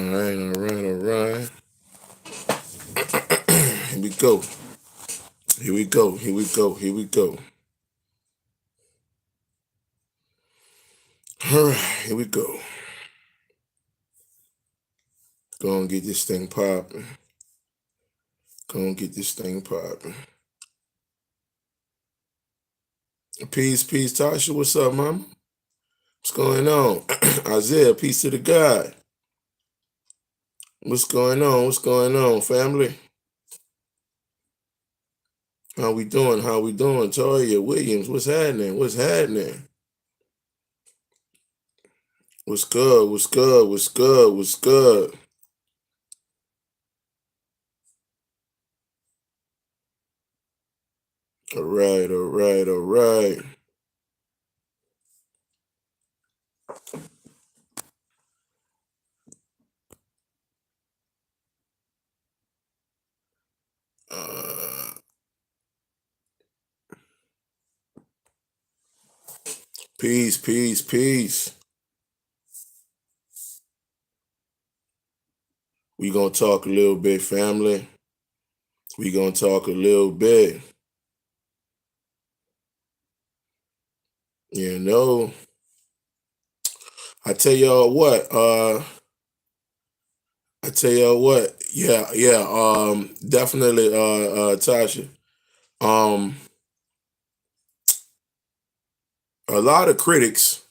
All right. Here we go. Here we go. Here we go. Here we go. All right, here we go. Go and get this thing popping. Go and get this thing popping. Peace, Tasha. What's up, mama? What's going on? Isaiah, peace to the God. What's going on? What's going on, family? How we doing? How we doing? Toya Williams, what's happening? What's happening? What's good? What's good? What's good? What's good? All right, all right, all right. Peace. We gonna talk a little bit, family. We gonna talk a little bit. You know, I tell y'all what. Yeah. Definitely, Tasha. Um, a lot of critics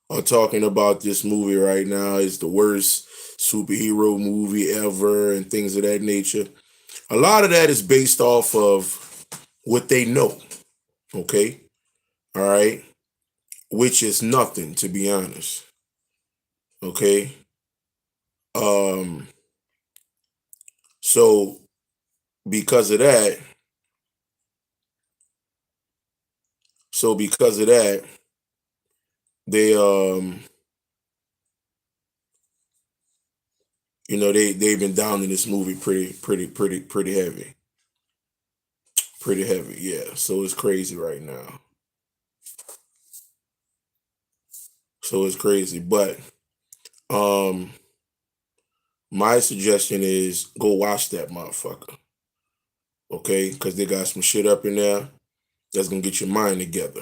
are talking about this movie right now. It's the worst superhero movie ever, and things of that nature. A lot of that is based off of what they know. Okay, all right, which is nothing, to be honest. Okay. Um, so because of that, they they've been down in this movie pretty heavy. Pretty heavy, yeah. So it's crazy right now. So it's crazy. But um my suggestion is go watch that motherfucker. Okay? Because they got some shit up in there that's gonna get your mind together.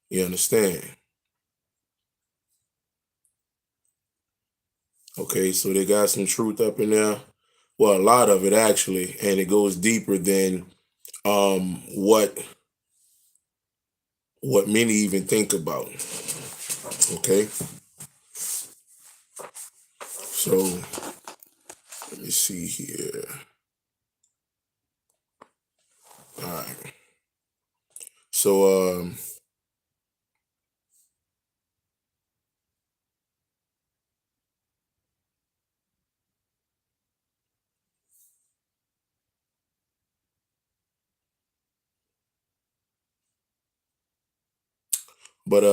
You understand? Okay, so they got some truth up in there. Well, a lot of it actually, and it goes deeper than what many even think about. Okay, so let me see here. All right, so but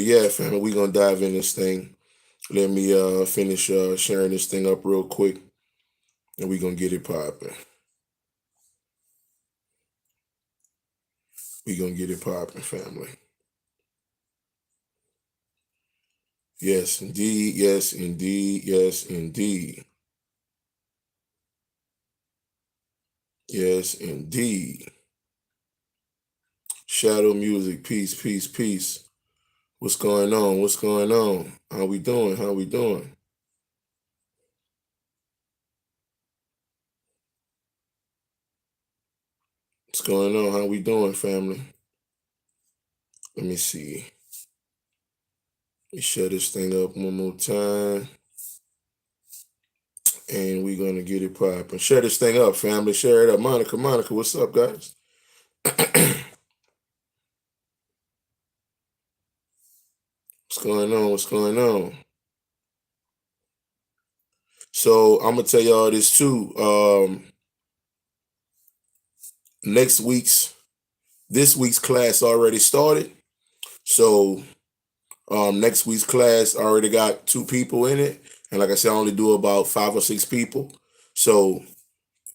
yeah, family, we gonna dive in this thing. Let me finish sharing this thing up real quick, and we gonna get it popping. We gonna get it popping, family. Yes, indeed. Yes, indeed. Yes, indeed. Yes, indeed. Shadow music. Peace. What's going on? What's going on? How we doing? How we doing? What's going on? How we doing, family? Let me see. Let me share this thing up one more time. And we're gonna get it popping. Share this thing up, family. Share it up. Monica, what's up, guys? What's going on? What's going on? So I'm gonna tell y'all this too. Next week's this week's class already started. So next week's class already got 2 people in it. And like I said, I only do about 5 or 6 people. So,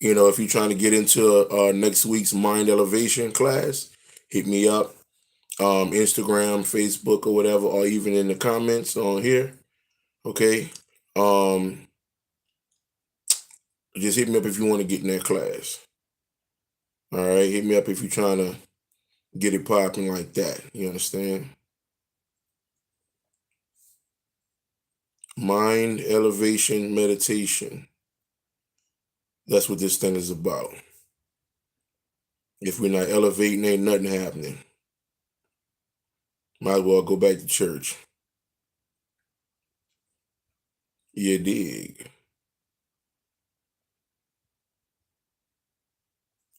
if you're trying to get into next week's mind elevation class, hit me up. Instagram, Facebook, or whatever, or even in the comments on here. Okay. Um, just hit me up if you want to get in that class. All right, hit me up if you're trying to get it popping like that. You understand? Mind elevation meditation. That's what this thing is about. If we're not elevating, ain't nothing happening. Might as well go back to church. You dig?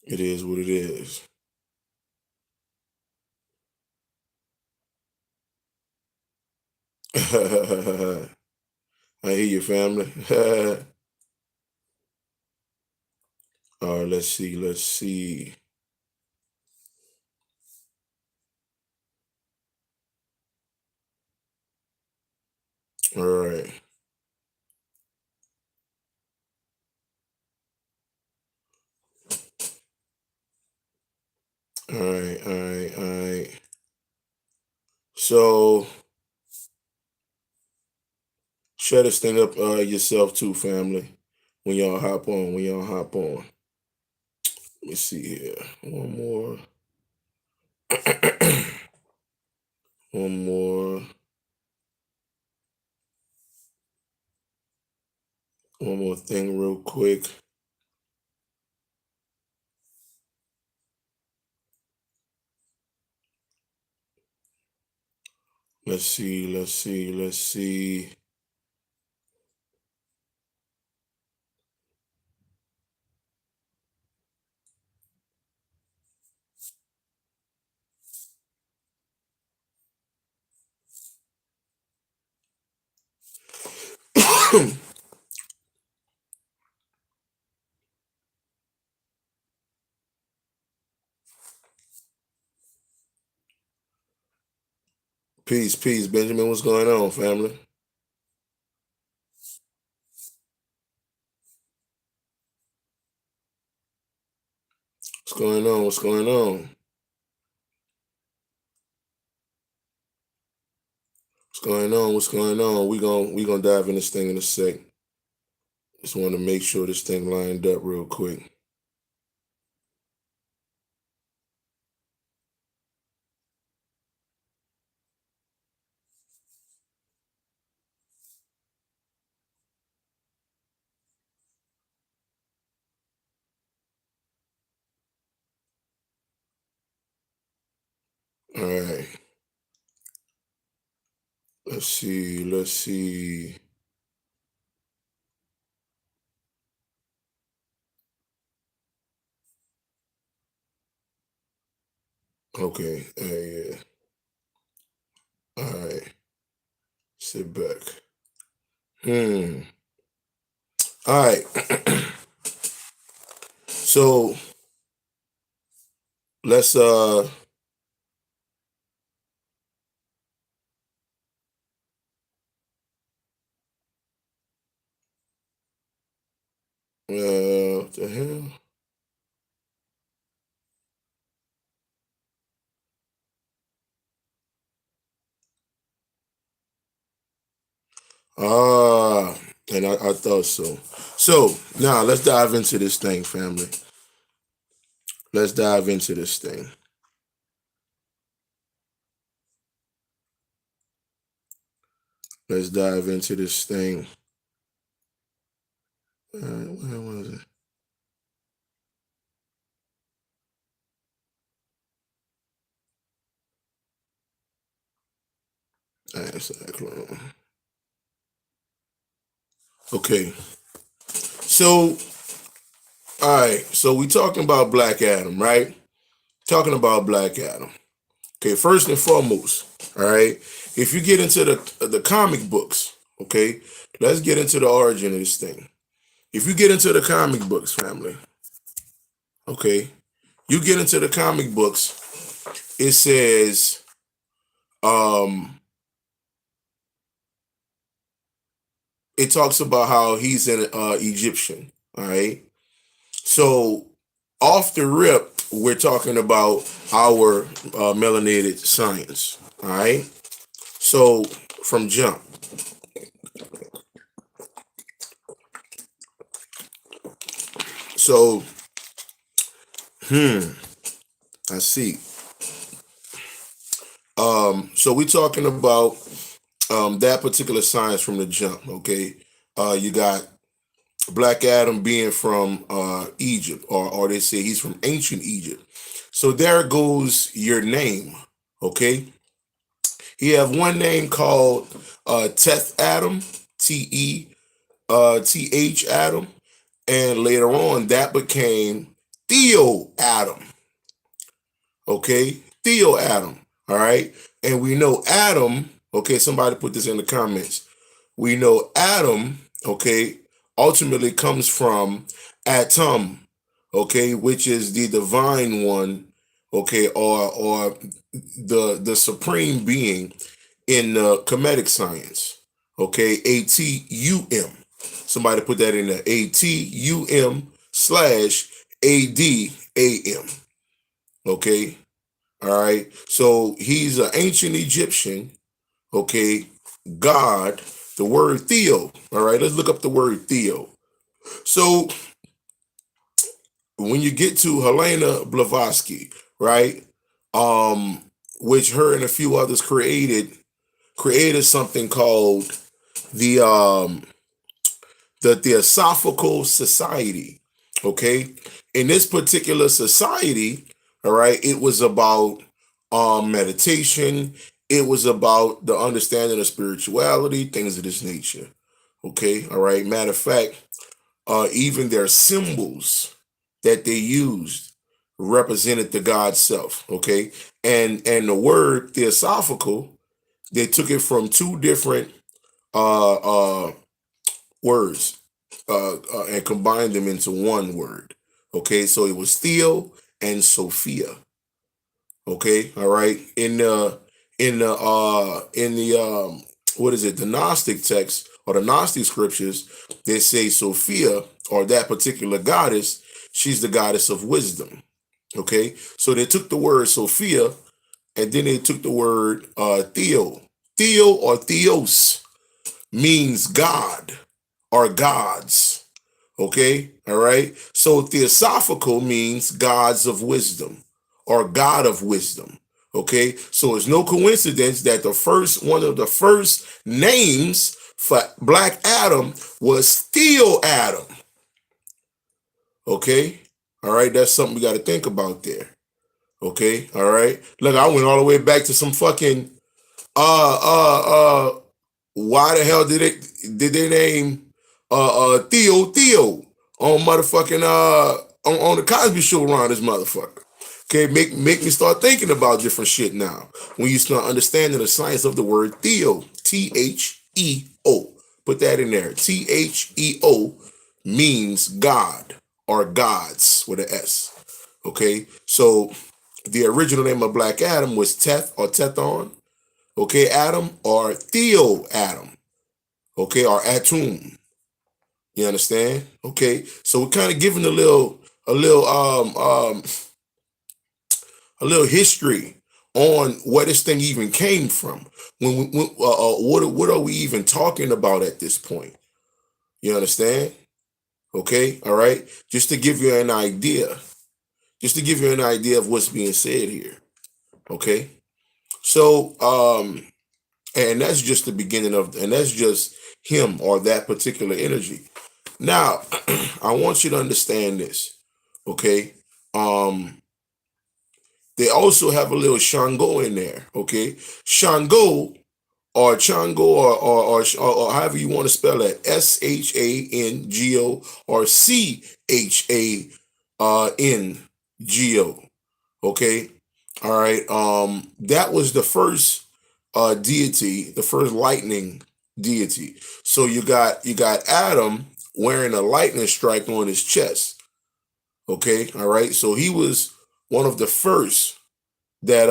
It is what it is. I hear you, family. All right, let's see. Let's see. All right. All right. All right. All right. So share this thing up yourself too, family. When y'all hop on. When y'all hop on. Let me see here. One more. One more. One more thing, real quick. Let's see. Let's see. Let's see. Peace, peace, Benjamin. What's going on, family? What's going on? What's going on? What's going on? What's going on? We gonna dive in this thing in a sec. Just want to make sure this thing lined up real quick. All right. Let's see. Let's see. Okay. Yeah. All right. Sit back. Hmm. All right. So let's what the hell? Ah, and I thought so. So now let's dive into this thing, family. Let's dive into this thing. Let's dive into this thing. All right, where was it? All right, okay. So, all right. So we talking about Black Adam, right? Talking about Black Adam. Okay. First and foremost, all right. If you get into the comic books, okay, let's get into the origin of this thing. If you get into the comic books, family, okay, you get into the comic books. It says, um, it talks about how he's an Egyptian. All right. So off the rip, we're talking about our melanated science. All right. So from jump, So, hmm, I see. So we're talking about that particular science from the jump. Okay, you got Black Adam being from Egypt, or they say he's from ancient Egypt. So there goes your name. Okay, you have one name called Teth Adam, Th Adam, and later on that became Theo Adam. Okay, Theo Adam. All right, and we know Adam. Okay, somebody put this in the comments. We know Adam. Okay, ultimately comes from Atom. Okay, which is the divine one. Okay, or the supreme being in Kemetic science. Okay, ATUM. Somebody put that in there. ATUM slash ADAM. Okay, all right. So he's an ancient Egyptian. Okay, God. The word Theo. All right, let's look up the word Theo. So when you get to Helena Blavatsky, right, um, which her and a few others created something called the the Theosophical Society. Okay, in this particular society, all right, it was about meditation. It was about the understanding of spirituality, things of this nature. Okay, all right. Matter of fact, even their symbols that they used represented the God self. Okay, and the word theosophical, they took it from two different uh, uh, words and combined them into one word. Okay, so it was Theo and Sophia. Okay, all right. In the what is it? The Gnostic text or the Gnostic scriptures, they say Sophia or that particular goddess. She's the goddess of wisdom. Okay, so they took the word Sophia and then they took the word Theo. Theo or Theos means God or gods. Okay, all right. So theosophical means gods of wisdom or God of wisdom. Okay, so it's no coincidence that the first one of the first names for Black Adam was Theo Adam. Okay, all right. That's something we got to think about there. Okay, all right. Look, I went all the way back to some fucking uh uh uh why the hell did they name Theo on motherfucking on the Cosby Show around this motherfucker? Okay, make me start thinking about different shit now. When you start understanding the science of the word Theo, Theo. Put that in there. Theo means God or gods with an S. Okay, so the original name of Black Adam was Teth or Tethon. Okay, Adam or Theo Adam. Okay, or Atum. You understand? Okay, so we're kind of giving a little a little history on where this thing even came from. What are we even talking about at this point? You understand? Okay, all right. Just to give you an idea, just to give you an idea of what's being said here. Okay, so and that's just the beginning of, and that's just him or that particular energy. Now, I want you to understand this, okay? Um, they also have a little Shango in there, okay? Shango or Chango or however you want to spell that, Shango or Chango, okay? All right. That was the first deity, the first lightning deity. So you got Adam wearing a lightning strike on his chest. Okay, all right. So he was one of the first that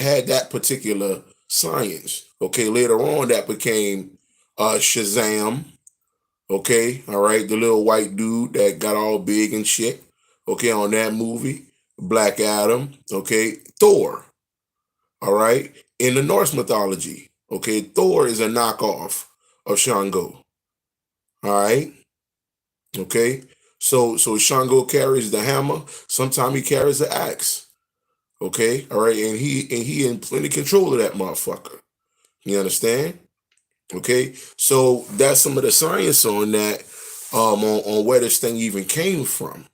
had that particular science. Okay, later on that became Shazam. Okay, all right, the little white dude that got all big and shit. Okay, on that movie, Black Adam. Okay, Thor. All right, in the Norse mythology. Okay, Thor is a knockoff of Shango. All right. Okay. So Shango carries the hammer. Sometimes he carries the axe. Okay, all right, and he in plenty control of that motherfucker. You understand? Okay, so that's some of the science on that, on where this thing even came from.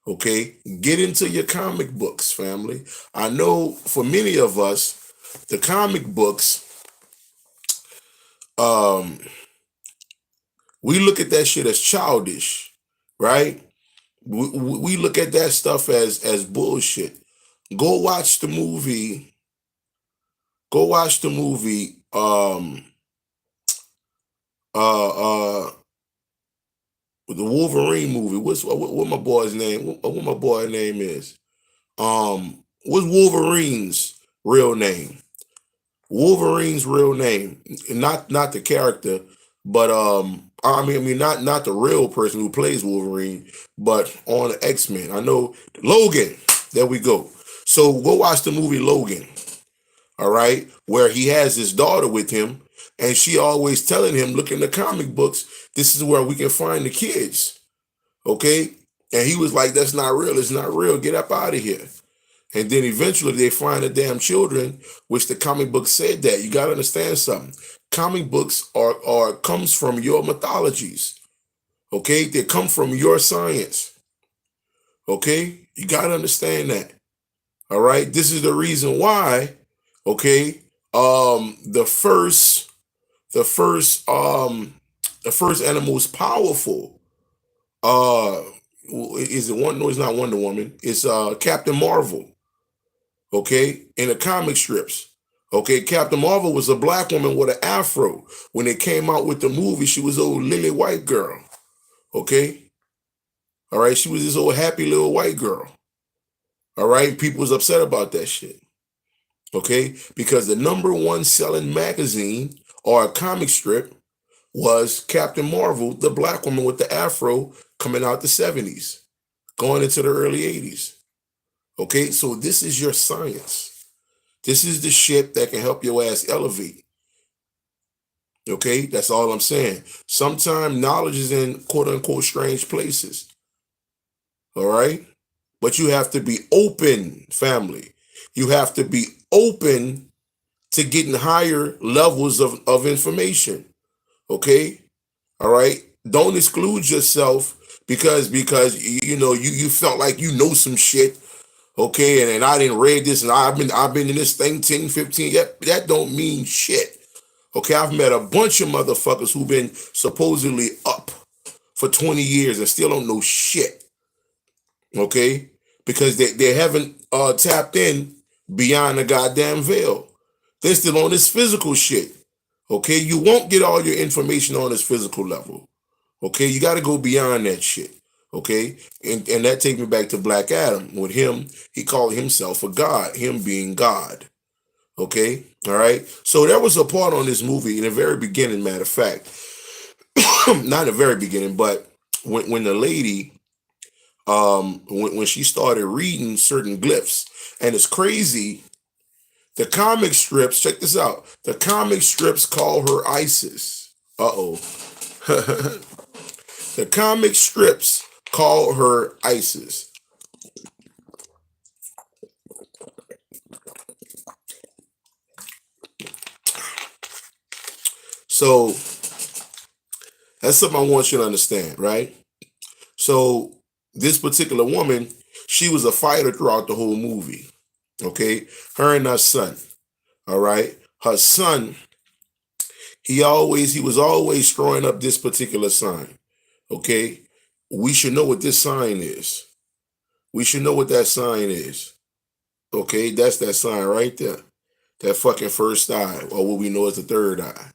Okay, get into your comic books, family. I know for many of us, the comic books, um, we look at that shit as childish, right? We look at that stuff as bullshit. Go watch the movie. Go watch the movie. Uh, the Wolverine movie. What my boy's name? What my boy name is? What's Wolverine's real name? Wolverine's real name, not the character, but I mean not the real person who plays Wolverine, but on X-Men. I know Logan. There we go. So go watch the movie Logan. All right, where he has his daughter with him, and she always telling him, "Look in the comic books. This is where we can find the kids." Okay, and he was like, "That's not real. It's not real. Get up out of here." And then eventually they find the damn children, which the comic book said that. You gotta understand something. Comic books are comes from your mythologies. Okay? They come from your science. Okay? You gotta understand that. All right. This is the reason why, okay, the the first the first animal is powerful. Uh is it one no, it's not Wonder Woman, it's Captain Marvel. Okay, in the comic strips. Okay, Captain Marvel was a black woman with an afro. When they came out with the movie, she was old lily white girl. Okay, all right, she was this old happy little white girl. All right, people was upset about that shit. Okay, because the number one selling magazine or a comic strip was Captain Marvel, the black woman with the afro, coming out the 70s, going into the early 80s. Okay, so this is your science. This is the shit that can help your ass elevate. Okay, that's all I'm saying. Sometimes knowledge is in quote unquote strange places. All right, but you have to be open, family. You have to be open to getting higher levels of information. Okay, all right. Don't exclude yourself because you felt like you know some shit. Okay, and I didn't read this and I've been in this thing 10, 15. That don't mean shit. Okay, I've met a bunch of motherfuckers who've been supposedly up for 20 years and still don't know shit. Okay, because they haven't tapped in beyond the goddamn veil. They're still on this physical shit. Okay, you won't get all your information on this physical level. Okay, you got to go beyond that shit. Okay, and that takes me back to Black Adam. With him, he called himself a god, him being God. Okay, all right. So there was a part on this movie in the very beginning, matter of fact, not the very beginning, but when the lady, when she started reading certain glyphs, and it's crazy. The comic strips, check this out. The comic strips call her Isis. Uh-oh. The comic strips call her Isis. So that's something I want you to understand, right? So this particular woman, she was a fighter throughout the whole movie. Okay, her and her son. All right, her son. He was always throwing up this particular sign. Okay, we should know what this sign is. We should know what that sign is. Okay, that's that sign right there. That fucking first eye, or what we know as the third eye.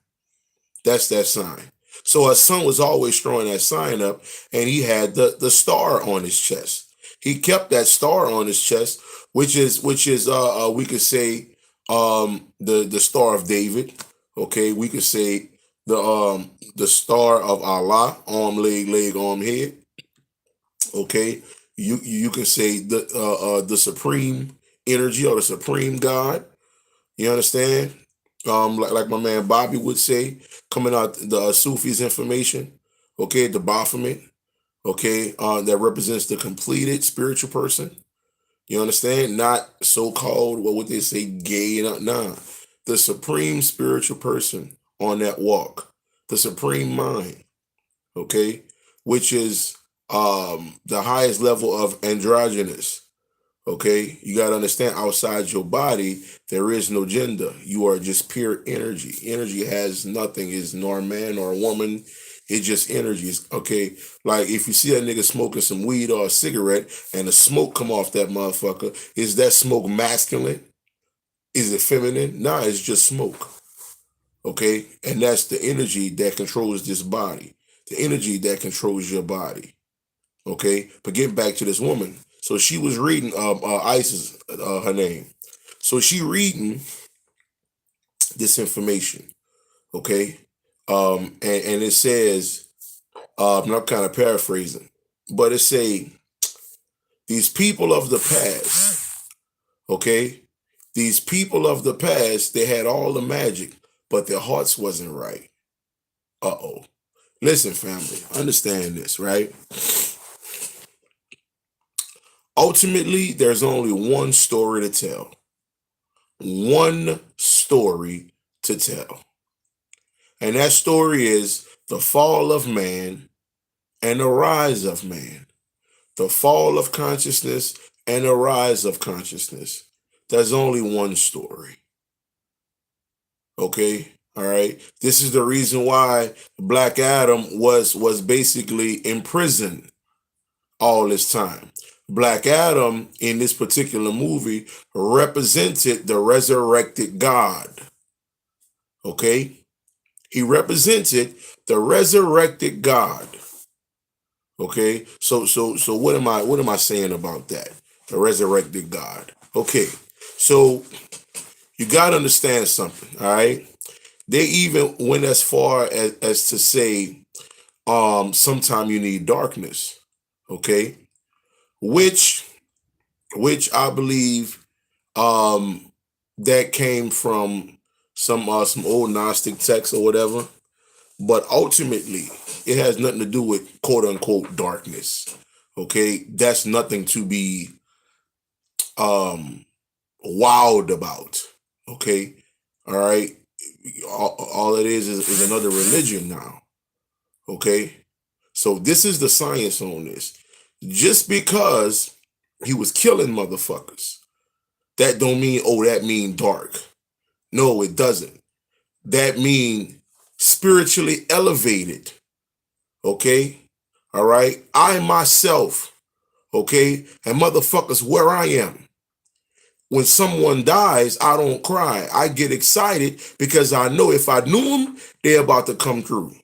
That's that sign. So her son was always throwing that sign up, and he had the star on his chest. He kept that star on his chest, which is we could say the Star of David. Okay, we could say the Star of Allah, arm, leg, arm, head. Okay, you can say the supreme energy or the supreme God. You understand? Like my man Bobby would say, coming out the Sufi's information, okay, the Baphomet, Okay, that represents the completed spiritual person. You understand? Not so-called, what would they say, gay? Nah, the supreme spiritual person on that walk, the supreme mind. Okay, which is the highest level of androgynous. Okay, you got to understand, outside your body there is no gender. You are just pure energy. Energy has nothing, is nor a man nor a woman. It's just energy. Okay, like if you see a nigga smoking some weed or a cigarette and the smoke come off that motherfucker, is that smoke masculine? Is it feminine? Nah, it's just smoke. Okay, and that's the energy that controls this body, the energy that controls your body. Okay, but getting back to this woman, so she was reading Isis, her name. So she reading this information. Okay, and it says, I'm not kind of paraphrasing, but it say these people of the past. Okay, these people of the past, they had all the magic, but their hearts wasn't right. Uh-oh. Listen, family, understand this, right? Ultimately, there's only one story to tell. One story to tell. And that story is the fall of man and the rise of man. The fall of consciousness and the rise of consciousness. There's only one story. Okay? All right. This is the reason why Black Adam was basically in prison all this time. Black Adam in this particular movie represented the resurrected God. Okay? He represented the resurrected God. Okay? So what am I saying about that? The resurrected God. Okay. So you got to understand something, all right? They even went as far as to say sometime you need darkness. Okay? Which I believe that came from some old Gnostic text or whatever. But ultimately, it has nothing to do with quote unquote darkness. Okay, that's nothing to be um wowed about. Okay, all right. All it is another religion now. Okay, so this is the science on this. Just because he was killing motherfuckers, that don't mean, oh, that mean dark. No, it doesn't. That mean spiritually elevated. Okay, all right. I myself, okay, and motherfuckers, where I am. When someone dies, I don't cry. I get excited because I know if I knew them, they're about to come through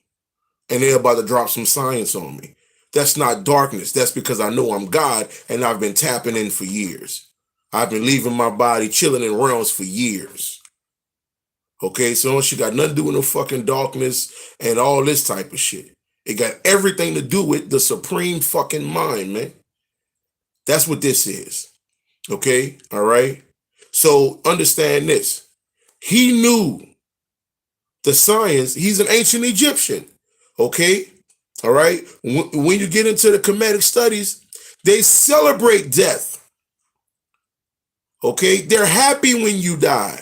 and they're about to drop some science on me. That's not darkness. That's because I know I'm God and I've been tapping in for years. I've been leaving my body chilling in realms for years. Okay, so she got nothing to do with no fucking darkness and all this type of shit. It got everything to do with the supreme fucking mind, man. That's what this is. Okay, all right. So understand this. He knew the science. He's an ancient Egyptian. Okay, all right. When you get into the Kemetic studies, they celebrate death. Okay, they're happy when you die.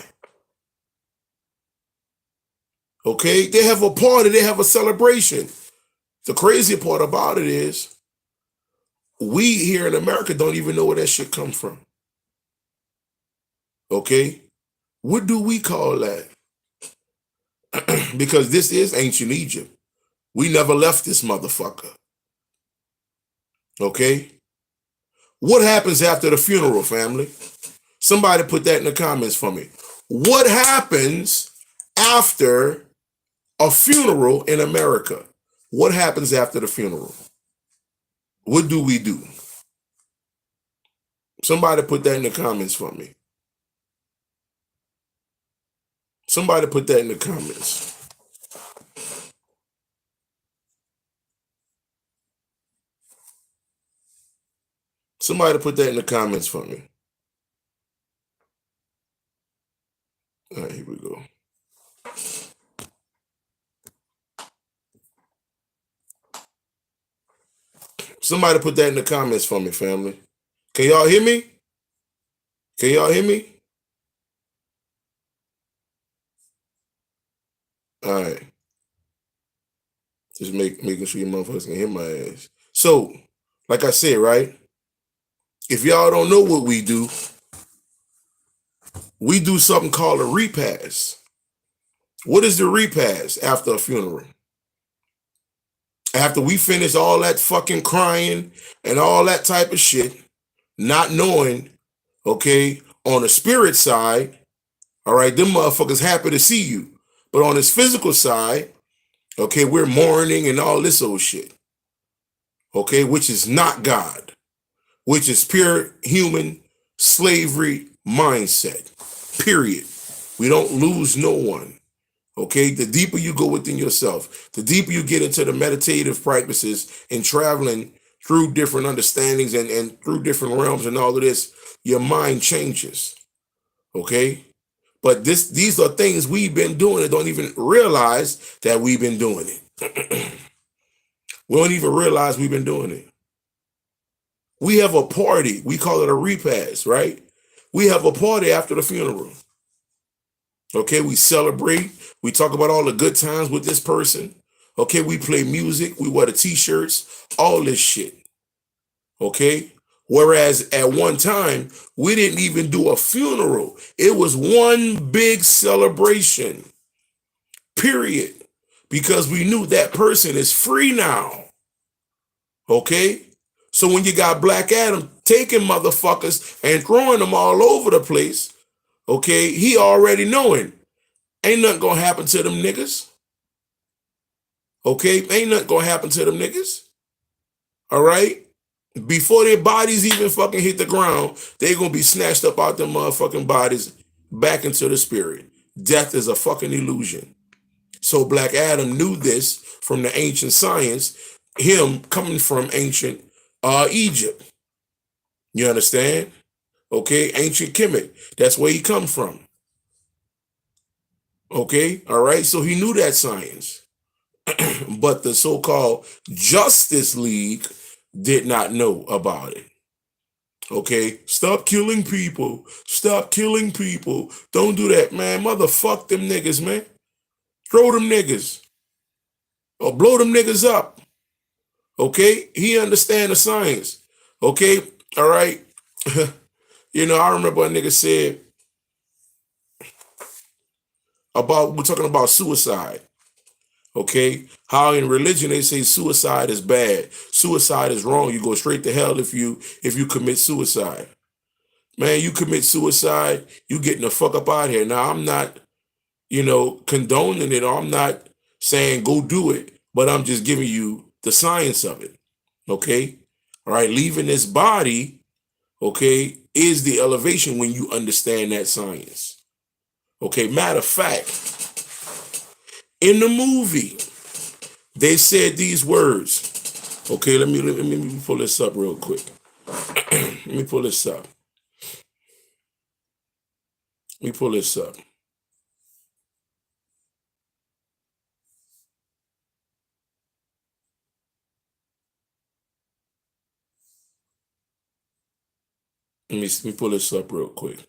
Okay, they have a party, they have a celebration. The crazy part about it is we here in America don't even know where that shit comes from. Okay, what do we call that? Because this is ancient Egypt. We never left this motherfucker. Okay, what happens after the funeral, family? Somebody put that in the comments for me. What happens after a funeral in America? What happens after the funeral? What do we do? Somebody put that in the comments for me. Somebody put that in the comments. Somebody put that in the comments for me. All right, here we go. Somebody put that in the comments for me, family. Can y'all hear me? Can y'all hear me? All right. Just making sure you motherfuckers can hear my ass. So, like I said, right? If y'all don't know what we do something called a repast. What is the repast after a funeral? After we finish all that fucking crying and all that type of shit, not knowing, okay, on the spirit side, all right, them motherfuckers happy to see you. But on this physical side, okay, we're mourning and all this old shit, okay, which is not God, which is pure human slavery mindset, period. We don't lose no one. Okay, the deeper you go within yourself, the deeper you get into the meditative practices and traveling through different understandings and through different realms and all of this, your mind changes. Okay? But these are things we've been doing and don't even realize that we've been doing it. We don't even realize we've been doing it. We have a party. We call it a repast, right? We have a party after the funeral. Okay, we celebrate. We talk about all the good times with this person. Okay, we play music. We wear the t-shirts, all this shit. Okay, whereas at one time, we didn't even do a funeral. It was one big celebration, period. Because we knew that person is free now. Okay, so when you got Black Adam taking motherfuckers and throwing them all over the place, okay, he already knowing. Ain't nothing gonna happen to them niggas. Okay? Ain't nothing gonna happen to them niggas. All right? Before their bodies even fucking hit the ground, they gonna be snatched up out them motherfucking bodies back into the spirit. Death is a fucking illusion. So Black Adam knew this from the ancient science, him coming from ancient Egypt. You understand? Okay? Ancient Kemet. That's where he come from. Okay? All right? So he knew that science. But the so-called Justice League did not know about it. Okay, stop killing people. Stop killing people. Don't do that, man. Motherfuck them niggas, man. Throw them niggas or blow them niggas up. Okay, he understand the science. Okay, all right. I remember a nigga said we're talking about suicide. Okay, how in religion they say suicide is bad, suicide is wrong. You go straight to hell if you commit suicide. Man, you commit suicide, you getting the fuck up out of here. Now I'm not, condoning it, or I'm not saying go do it, but I'm just giving you the science of it. Okay, all right. Leaving this body, okay, is the elevation when you understand that science. Okay, matter of fact, in the movie. They said these words. Okay, let me pull this up real quick. Let me pull this up. Let me pull this up. Let me pull this up real quick.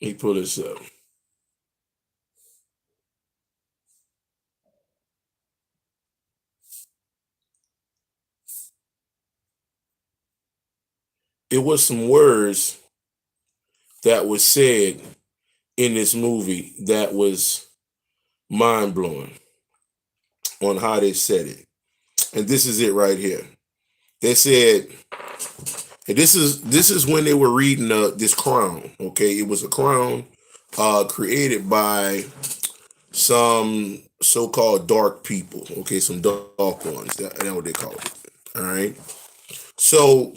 Let me pull this up. It was some words that was said in this movie that was mind blowing on how they said it. And this is it right here. They said, and this is when they were reading this crown. Okay, it was a crown created by some so-called dark people. Okay, some dark ones. That's what they call it. All right. So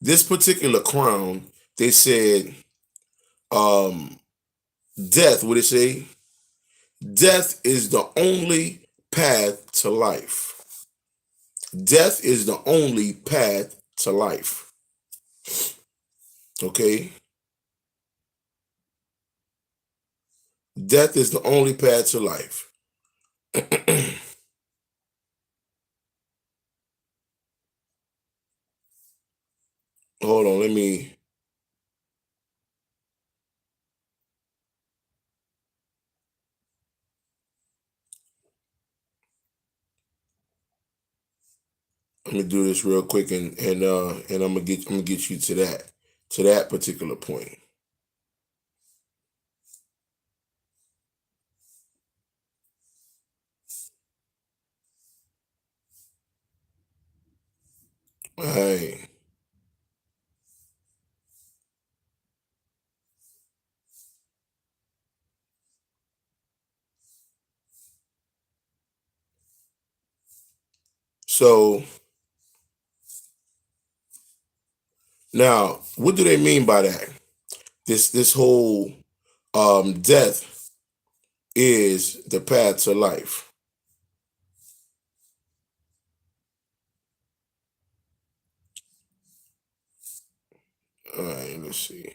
this particular crown, they said, death. What did it say? Death is the only path to life. Death is the only path to life. Okay. Death is the only path to life. Hold on, let me do this real quick, and I'm gonna get you to that particular point. All right. So now, what do they mean by that? This whole death is the path to life. All right, let's see.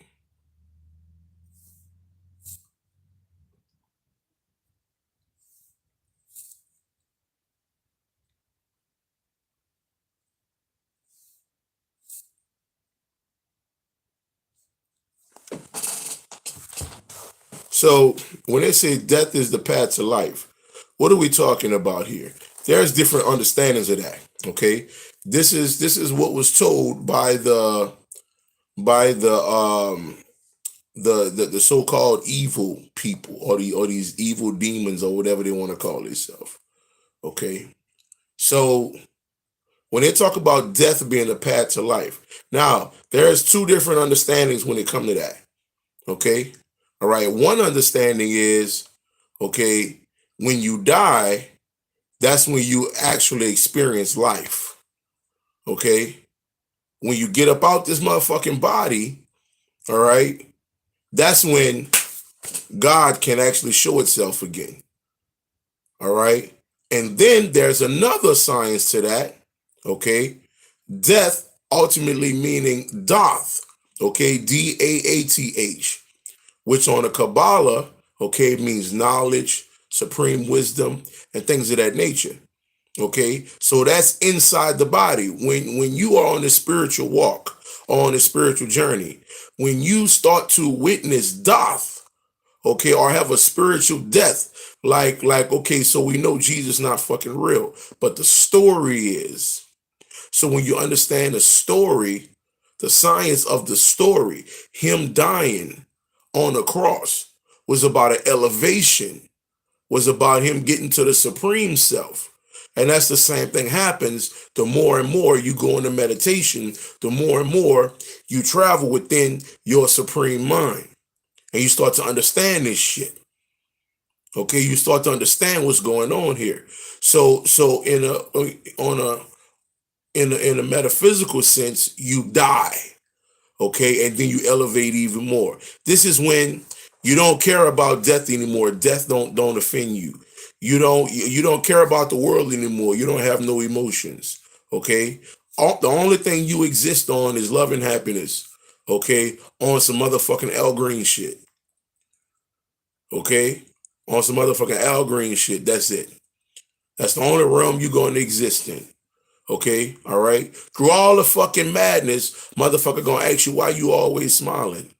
So when they say death is the path to life, what are we talking about here? There's different understandings of that. Okay, this is what was told by the so-called evil people, or these evil demons, or whatever they want to call themselves. Okay, so when they talk about death being the path to life, now there's two different understandings when it comes to that. Okay, all right. One understanding is, okay, when you die, that's when you actually experience life. Okay, when you get up out this motherfucking body, all right, that's when God can actually show itself again. All right. And then there's another science to that. Okay. Death ultimately meaning doth. Okay. Daath, which on the Kabbalah, okay, means knowledge, supreme wisdom, and things of that nature. Okay. So that's inside the body. When you are on a spiritual walk, or on a spiritual journey, when you start to witness doth, okay, or have a spiritual death, like okay, so we know Jesus not fucking real, but the story is. So when you understand the story, the science of the story, him dying on the cross was about an elevation, was about him getting to the supreme self. And that's the same thing happens the more and more you go into meditation, the more and more you travel within your supreme mind. And you start to understand this shit. Okay, you start to understand what's going on here. So in a metaphysical sense, you die. Okay, and then you elevate even more. This is when you don't care about death anymore. Death don't offend you. You don't care about the world anymore. You don't have no emotions. Okay, the only thing you exist on is love and happiness. Okay, on some motherfucking Al Green shit. Okay, on some motherfucking Al Green shit. That's it. That's the only realm you're going to exist in. Okay, all right. Through all the fucking madness, motherfucker gonna ask you why you always smiling,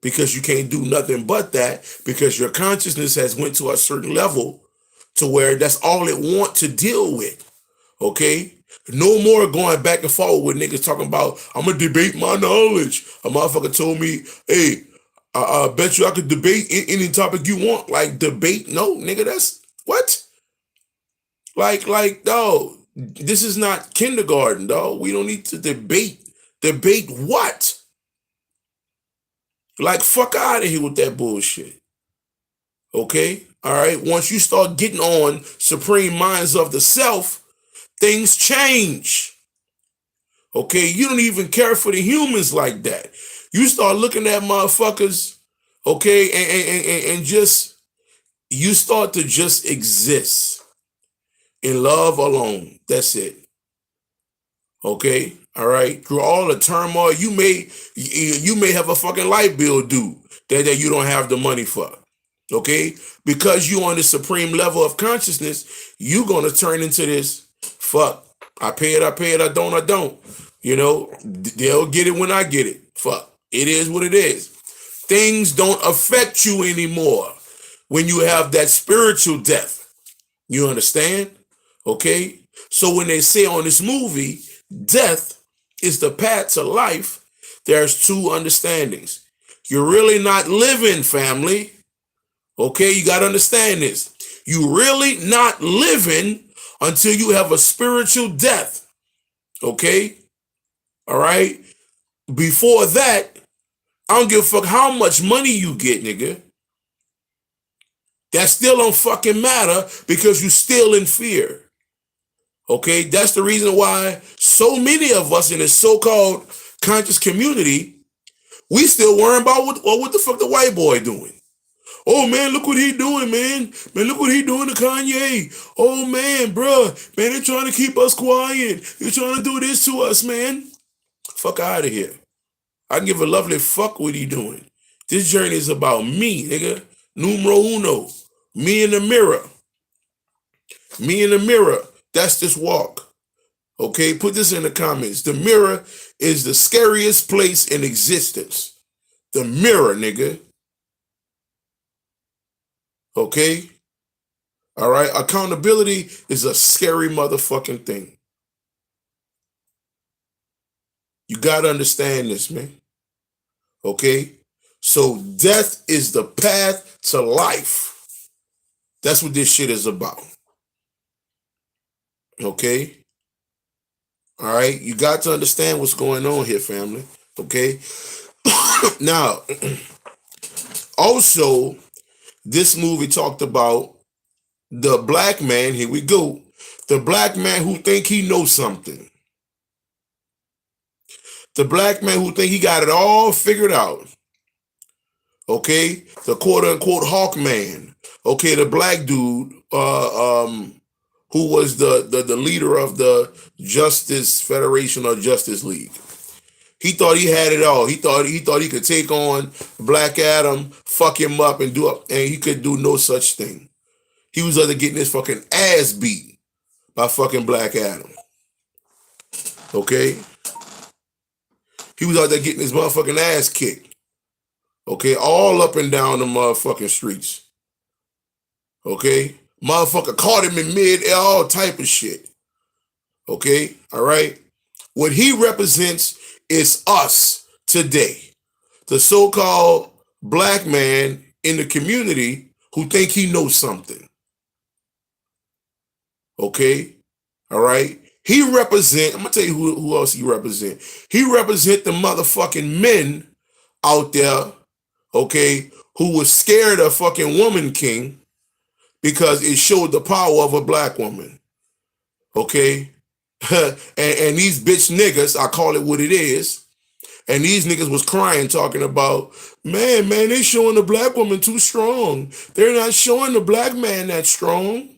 because you can't do nothing but that, because your consciousness has went to a certain level to where that's all it want to deal with. Okay, no more going back and forth with niggas talking about I'm gonna debate my knowledge. A motherfucker told me, hey, I bet you I could debate any topic you want. Like debate? No, nigga, that's what? Like, dog, this is not kindergarten, dog. We don't need to debate. Debate what? Like, fuck out of here with that bullshit. Okay? All right. Once you start getting on supreme minds of the self, things change. Okay? You don't even care for the humans like that. You start looking at motherfuckers, okay, and just, you start to just exist in love alone. That's it. Okay, all right. Through all the turmoil, you may have a fucking light bill due that you don't have the money for. Okay? Because you on the supreme level of consciousness, you gonna turn into this fuck. I pay it, I don't, I don't. You know, they'll get it when I get it. Fuck. It is what it is. Things don't affect you anymore when you have that spiritual death. You understand? Okay? So when they say on this movie, death is the path to life, there's two understandings. You're really not living, family. Okay, you got to understand this. You really not living until you have a spiritual death. Okay? All right? Before that, I don't give a fuck how much money you get, nigga. That still don't fucking matter because you still in fear. Okay? That's the reason why so many of us in this so-called conscious community, we still worrying about what the fuck the white boy doing. Oh man, look what he doing, man. Man, look what he doing to Kanye. Oh man, bruh. Man, they trying to keep us quiet. They trying to do this to us, man. Fuck out of here. I give a lovely fuck what he doing. This journey is about me, nigga. Numero uno. Me in the mirror. Me in the mirror. That's this walk. Okay, put this in the comments. The mirror is the scariest place in existence. The mirror, nigga. Okay? All right? Accountability is a scary motherfucking thing. You got to understand this, man. Okay? So death is the path to life. That's what this shit is about. Okay? All right? You got to understand what's going on here, family. Okay? Now, also, this movie talked about the black man, here we go, the black man who think he knows something. The black man who think he got it all figured out. Okay, the quote unquote Hawk man. Okay, the black dude, who was the leader of the Justice Federation or Justice League. He thought he had it all. He thought he could take on Black Adam, fuck him up, and he could do no such thing. He was either getting his fucking ass beat by fucking Black Adam. Okay, he was out there getting his motherfucking ass kicked. Okay, all up and down the motherfucking streets. Okay, motherfucker caught him in mid-air, all type of shit. Okay, all right. What he represents is us today, the so-called black man in the community who think he knows something. Okay, all right. He represent. I'm gonna tell you who else he represent. He represent the motherfucking men out there, okay, who was scared of fucking Woman King because it showed the power of a black woman. Okay? and these bitch niggas, I call it what it is, and these niggas was crying, talking about, man, they showing the black woman too strong. They're not showing the black man that strong.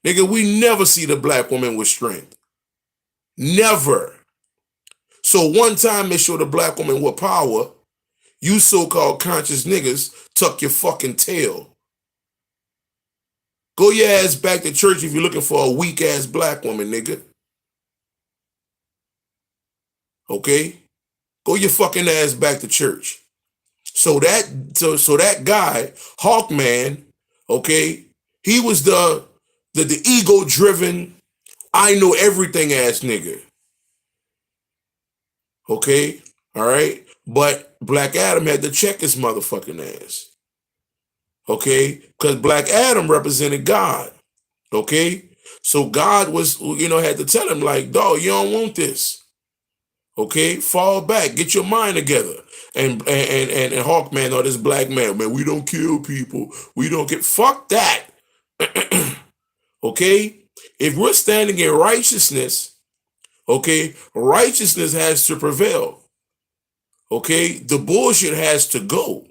Nigga, we never see the black woman with strength. Never. So one time they show the black woman with power, you so-called conscious niggas tuck your fucking tail. Go your ass back to church if you're looking for a weak-ass black woman, nigga. Okay? Go your fucking ass back to church. So that guy, Hawkman, okay, he was the ego-driven, I know everything ass nigga. Okay? All right? But Black Adam had to check his motherfucking ass. Okay? Because Black Adam represented God. Okay? So God was, had to tell him, like, dog, you don't want this. Okay? Fall back. Get your mind together. And Hawkman or this black man, man, we don't kill people. We don't get, fuck that. Okay? If we're standing in righteousness, okay, righteousness has to prevail. Okay? The bullshit has to go.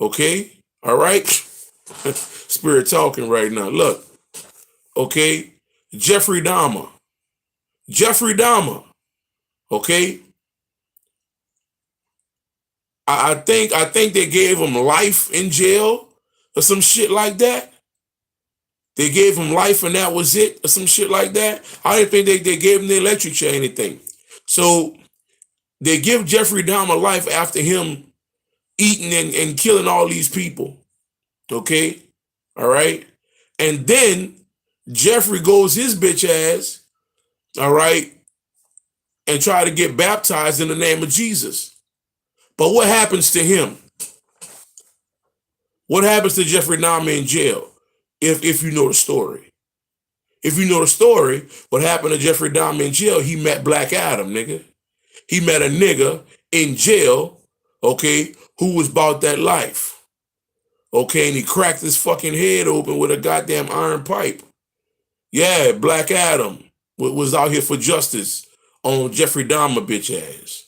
Okay? All right? Spirit talking right now. Look. Okay? Jeffrey Dahmer. Okay? I think they gave him life in jail or some shit like that. They gave him life and that was it or some shit like that. I didn't think they gave him the electric chair or anything. So they give Jeffrey Dahmer life after him eating and killing all these people. Okay? All right? And then Jeffrey goes his bitch ass, all right, and try to get baptized in the name of Jesus. But what happens to him? What happens to Jeffrey Dahmer in jail? If you know the story. If you know the story, what happened to Jeffrey Dahmer in jail, he met Black Adam, nigga. He met a nigga in jail, okay, who was about that life. Okay, and he cracked his fucking head open with a goddamn iron pipe. Yeah, Black Adam was out here for justice on Jeffrey Dahmer bitch ass.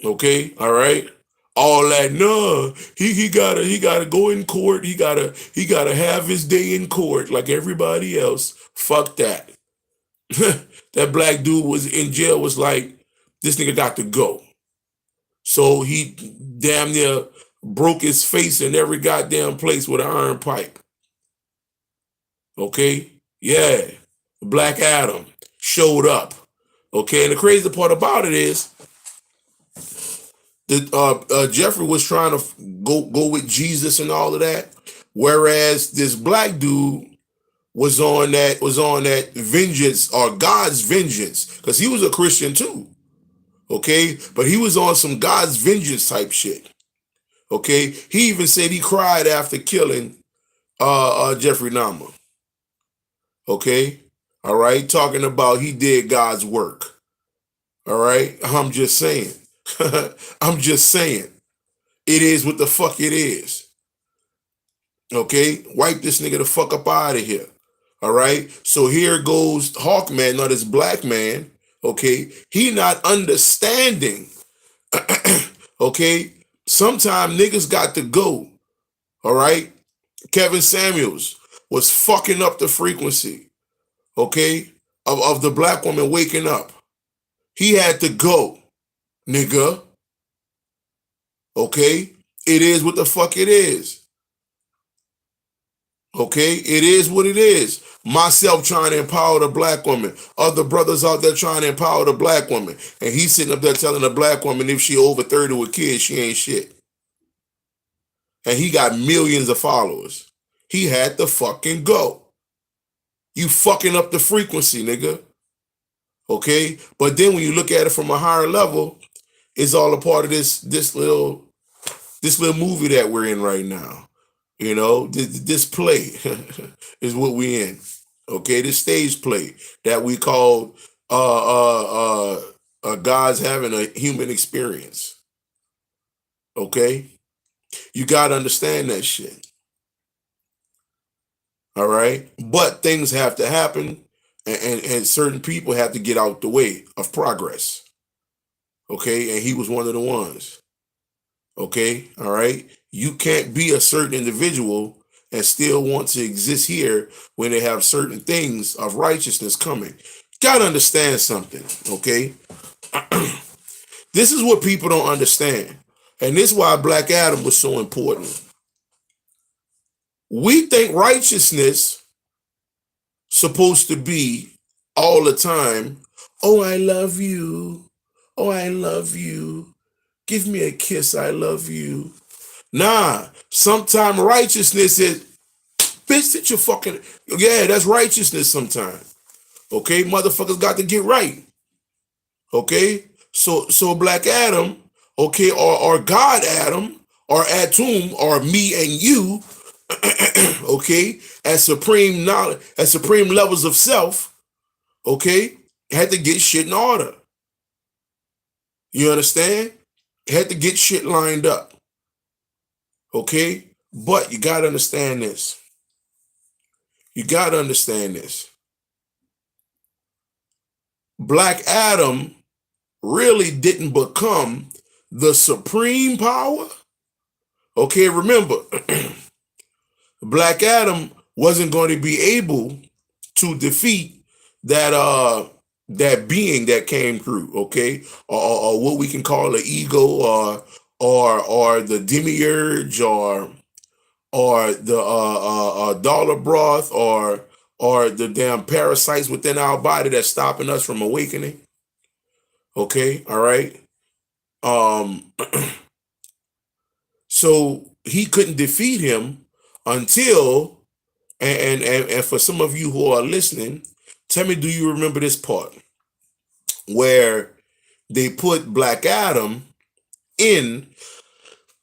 Okay, all right. All that, no, he gotta go in court. He gotta have his day in court like everybody else. Fuck that. That black dude was in jail was like, this nigga got to go. So he damn near broke his face in every goddamn place with an iron pipe. Okay? Yeah. Black Adam showed up. Okay, and the crazy part about it is that Jeffrey was trying to go with Jesus and all of that, whereas this black dude was on that vengeance or God's vengeance because he was a Christian too. Okay, but he was on some God's vengeance type shit. Okay, he even said he cried after killing Jeffrey Dahmer. Okay, all right, talking about he did God's work. All right, I'm just saying. I'm just saying. It is what the fuck it is. Okay, wipe this nigga the fuck up out of here. All right, so here goes Hawkman, not this black man. Okay, he not understanding. Okay, sometime niggas got to go. All right, Kevin Samuels was fucking up the frequency. Okay, of the black woman waking up. He had to go, nigga. Okay, it is what the fuck it is. Okay, it is what it is. Myself trying to empower the black woman. Other brothers out there trying to empower the black woman. And he's sitting up there telling the black woman if she over 30 with kids, she ain't shit. And he got millions of followers. He had to fucking go. You fucking up the frequency, nigga. Okay? But then when you look at it from a higher level, it's all a part of this little movie that we're in right now. You know, this play is what we in. Okay, this stage play that we call God's having a human experience. Okay, you gotta understand that shit. All right, but things have to happen, and certain people have to get out the way of progress. Okay, and he was one of the ones. Okay, all right. You can't be a certain individual and still want to exist here when they have certain things of righteousness coming. Gotta understand something, okay? This is what people don't understand. And this is why Black Adam was so important. We think righteousness supposed to be all the time, oh, I love you. Oh, I love you. Give me a kiss, I love you. Nah, sometime righteousness is, bitch, sit your fucking, yeah, that's righteousness sometime. Okay, motherfuckers got to get right. Okay, so Black Adam, okay, or God Adam, or Atum, or me and you, okay, at supreme knowledge, at supreme levels of self, okay, had to get shit in order. You understand? Had to get shit lined up. Okay? But you got to understand this. You got to understand this. Black Adam really didn't become the supreme power. Okay, remember, Black Adam wasn't going to be able to defeat that that being that came through, okay, or what we can call an ego, or the demiurge, or the dollar broth, or the damn parasites within our body that's stopping us from awakening. Okay, all right. Um, so he couldn't defeat him until, and for some of you who are listening, tell me, do you remember this part where they put Black Adam in?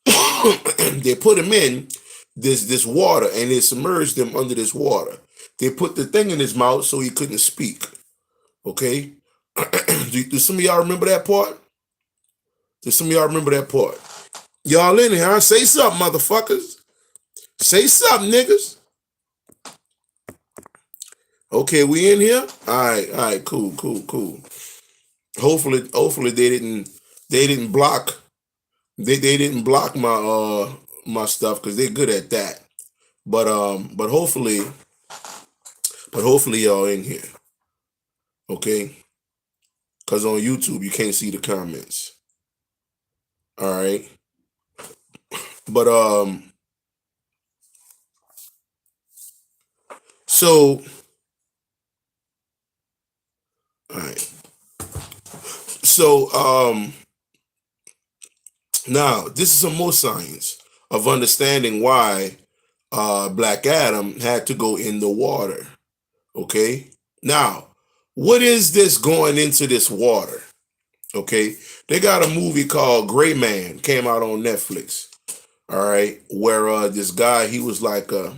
They put him in this water, and they submerged him under this water. They put the thing in his mouth so he couldn't speak. Okay, do some of y'all remember that part? Do some of y'all remember that part? Y'all in here, huh? Say something, motherfuckers. Say something, niggas. Okay, we in here? All right, cool, cool, cool. Hopefully they didn't block they didn't block my stuff, because they're good at that. But hopefully y'all in here. Okay? Cause on YouTube you can't see the comments. All right. But so all right. So now this is some more science of understanding why Black Adam had to go in the water. Okay? Now, what is this going into this water? Okay? They got a movie called Gray Man, came out on Netflix. All right, where this guy, he was like a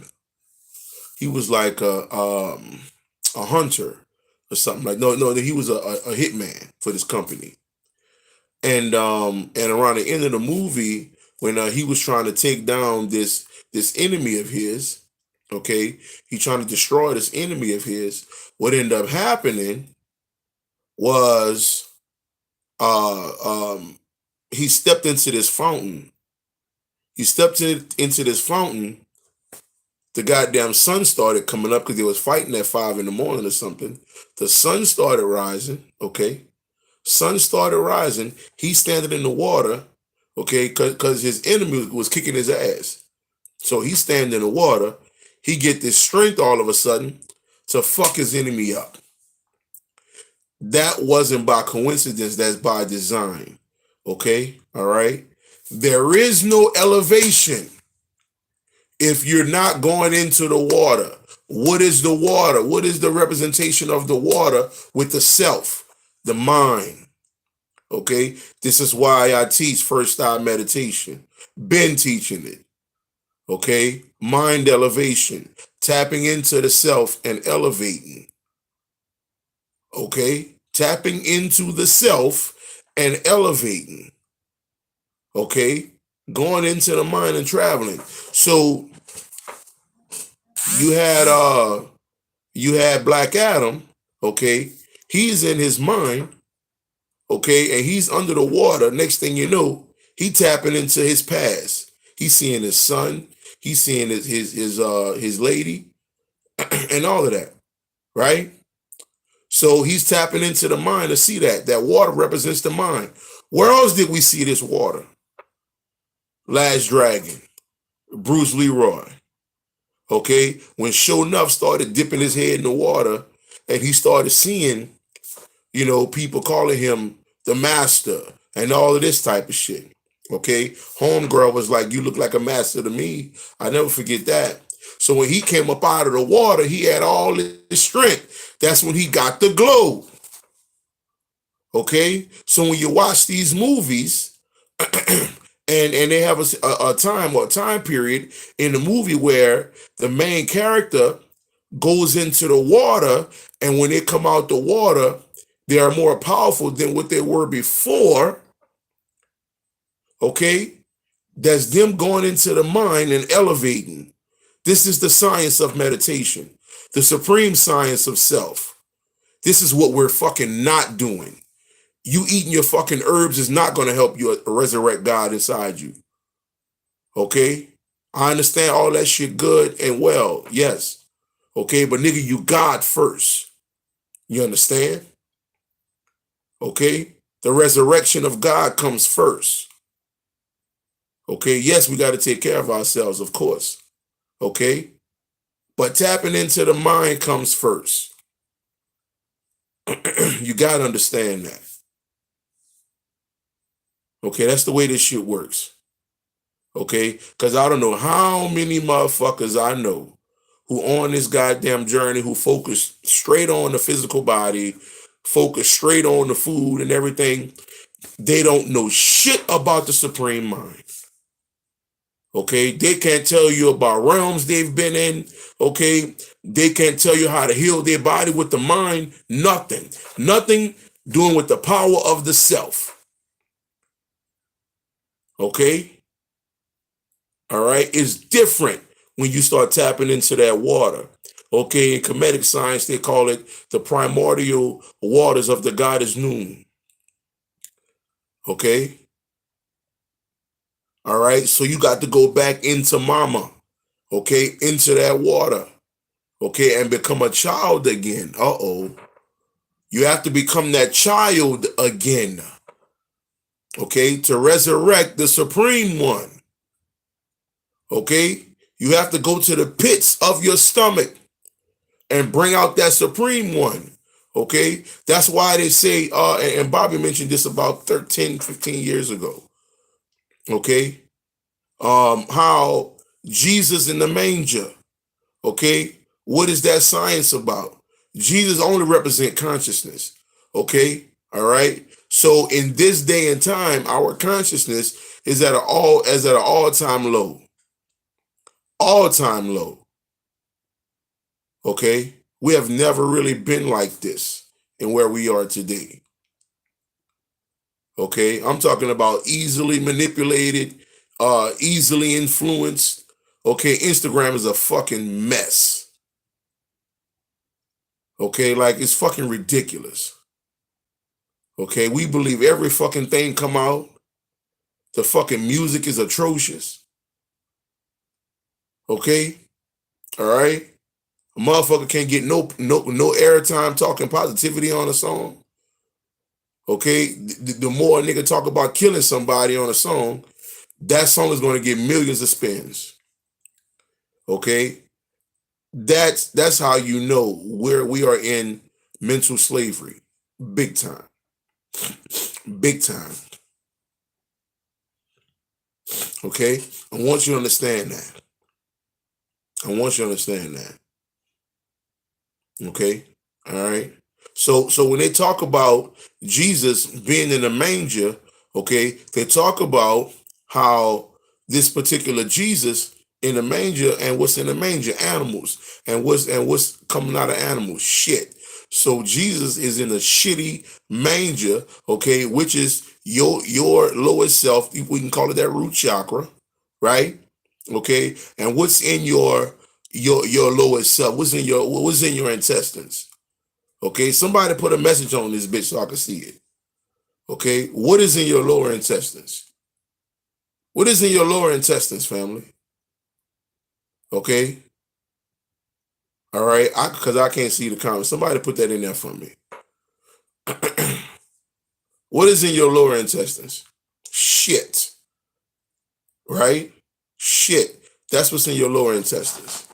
hunter or something, like, no, he was a hitman for this company. And around the end of the movie, when he was trying to take down this enemy of his, okay, he trying to destroy this enemy of his. What ended up happening was uh um he stepped into this fountain. Into this fountain. The goddamn sun started coming up because they was fighting at 5 in the morning or something. The sun started rising. Okay, sun started rising. He's standing in the water. Okay, because his enemy was kicking his ass. So he's standing in the water. He get this strength all of a sudden to fuck his enemy up. That wasn't by coincidence. That's by design. Okay, all right. There is no elevation if you're not going into the water. What is the water? What is the representation of the water with the self, the mind? Okay, this is why I teach first eye meditation. Been teaching it. Okay, mind elevation, tapping into the self and elevating. Okay, tapping into the self and elevating. Okay, going into the mind and traveling. So you had Black Adam. Okay, he's in his mind. Okay, and he's under the water. Next thing you know, he tapping into his past. He's seeing his son. He's seeing his lady, and all of that, right? So he's tapping into the mind to see that water represents the mind. Where else did we see this water? Last Dragon, Bruce Leroy. Okay, when Show Enough started dipping his head in the water, and he started seeing, people calling him the master and all of this type of shit. Okay, homegirl was like, "You look like a master to me." I never forget that. So when he came up out of the water, he had all this strength. That's when he got the glow. Okay, so when you watch these movies, and they have a time period in the movie where the main character goes into the water, and when they come out the water, they are more powerful than what they were before. Okay, that's them going into the mind and elevating. This is the science of meditation, the supreme science of self. This is what we're fucking not doing. You eating your fucking herbs is not going to help you resurrect God inside you. Okay? I understand all that shit good and well. Yes. Okay, but nigga, you God first. You understand? Okay? The resurrection of God comes first. Okay? Yes, we got to take care of ourselves, of course. Okay? But tapping into the mind comes first. You got to understand that. Okay? That's the way this shit works. Okay? Because I don't know how many motherfuckers I know who on this goddamn journey who focus straight on the physical body, focus straight on the food and everything. They don't know shit about the supreme mind. Okay, they can't tell you about realms they've been in. Okay, they can't tell you how to heal their body with the mind. Nothing doing with the power of the self. Okay, all right, it's different when you start tapping into that water. Okay, in Kemetic science, they call it the primordial waters of the goddess Noon. Okay, all right, so you got to go back into mama. Okay, into that water. Okay, and become a child again. Uh-oh. You have to become that child again. Okay, to resurrect the supreme one. Okay, you have to go to the pits of your stomach and bring out that supreme one. Okay, that's why they say, and Bobby mentioned this about 13, 15 years ago. Okay, how Jesus in the manger. Okay, what is that science about? Jesus only represent consciousness. Okay, all right. So in this day and time, our consciousness is at an all-time low. All-time low. Okay, we have never really been like this in where we are today. Okay, I'm talking about easily manipulated, easily influenced. Okay, Instagram is a fucking mess. Okay, like it's fucking ridiculous. Okay, we believe every fucking thing come out. The fucking music is atrocious. Okay, all right. A motherfucker can't get no airtime talking positivity on a song. Okay, the more a nigga talk about killing somebody on a song, that song is going to get millions of spins. Okay, that's how you know where we are in mental slavery, big time, big time. Okay, I want you to understand that. I want you to understand that. Okay. All right. So when they talk about Jesus being in the manger, okay, they talk about how this particular Jesus in the manger and what's in the manger, animals, and what's coming out of animals, shit. So Jesus is in a shitty manger, okay, which is your lowest self. We can call it that root chakra, right? Okay, and what's in your lowest self? What's in your intestines? Okay, somebody put a message on this bitch so I can see it. Okay, what is in your lower intestines? What is in your lower intestines, family? Okay, all right, because I can't see the comments. Somebody put that in there for me. What is in your lower intestines? Shit, right? Shit. That's what's in your lower intestines.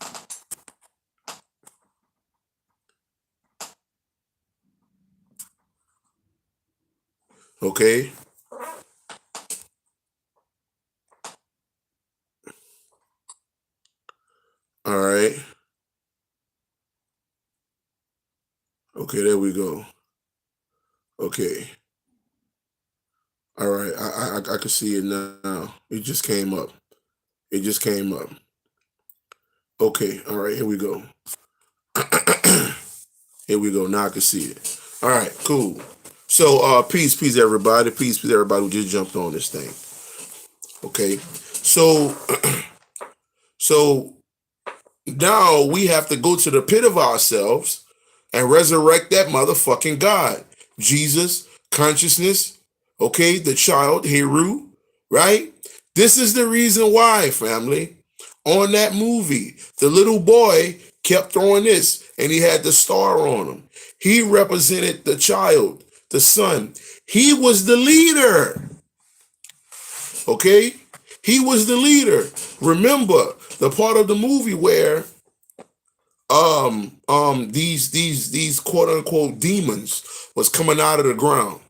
Okay, all right. Okay, there we go. Okay, all right. I can see it now. It just came up. It just came up. Okay, all right, here we go. Here we go. Now I can see it. All right, cool. So peace, everybody. Peace, everybody who just jumped on this thing. Okay. So so now we have to go to the pit of ourselves and resurrect that motherfucking God. Jesus, consciousness, okay, the child, Heru, right? This is the reason why, family. On that movie, the little boy kept throwing this and he had the star on him. He represented the child, the son. He was the leader. Okay? He was the leader. Remember the part of the movie where these quote unquote demons was coming out of the ground.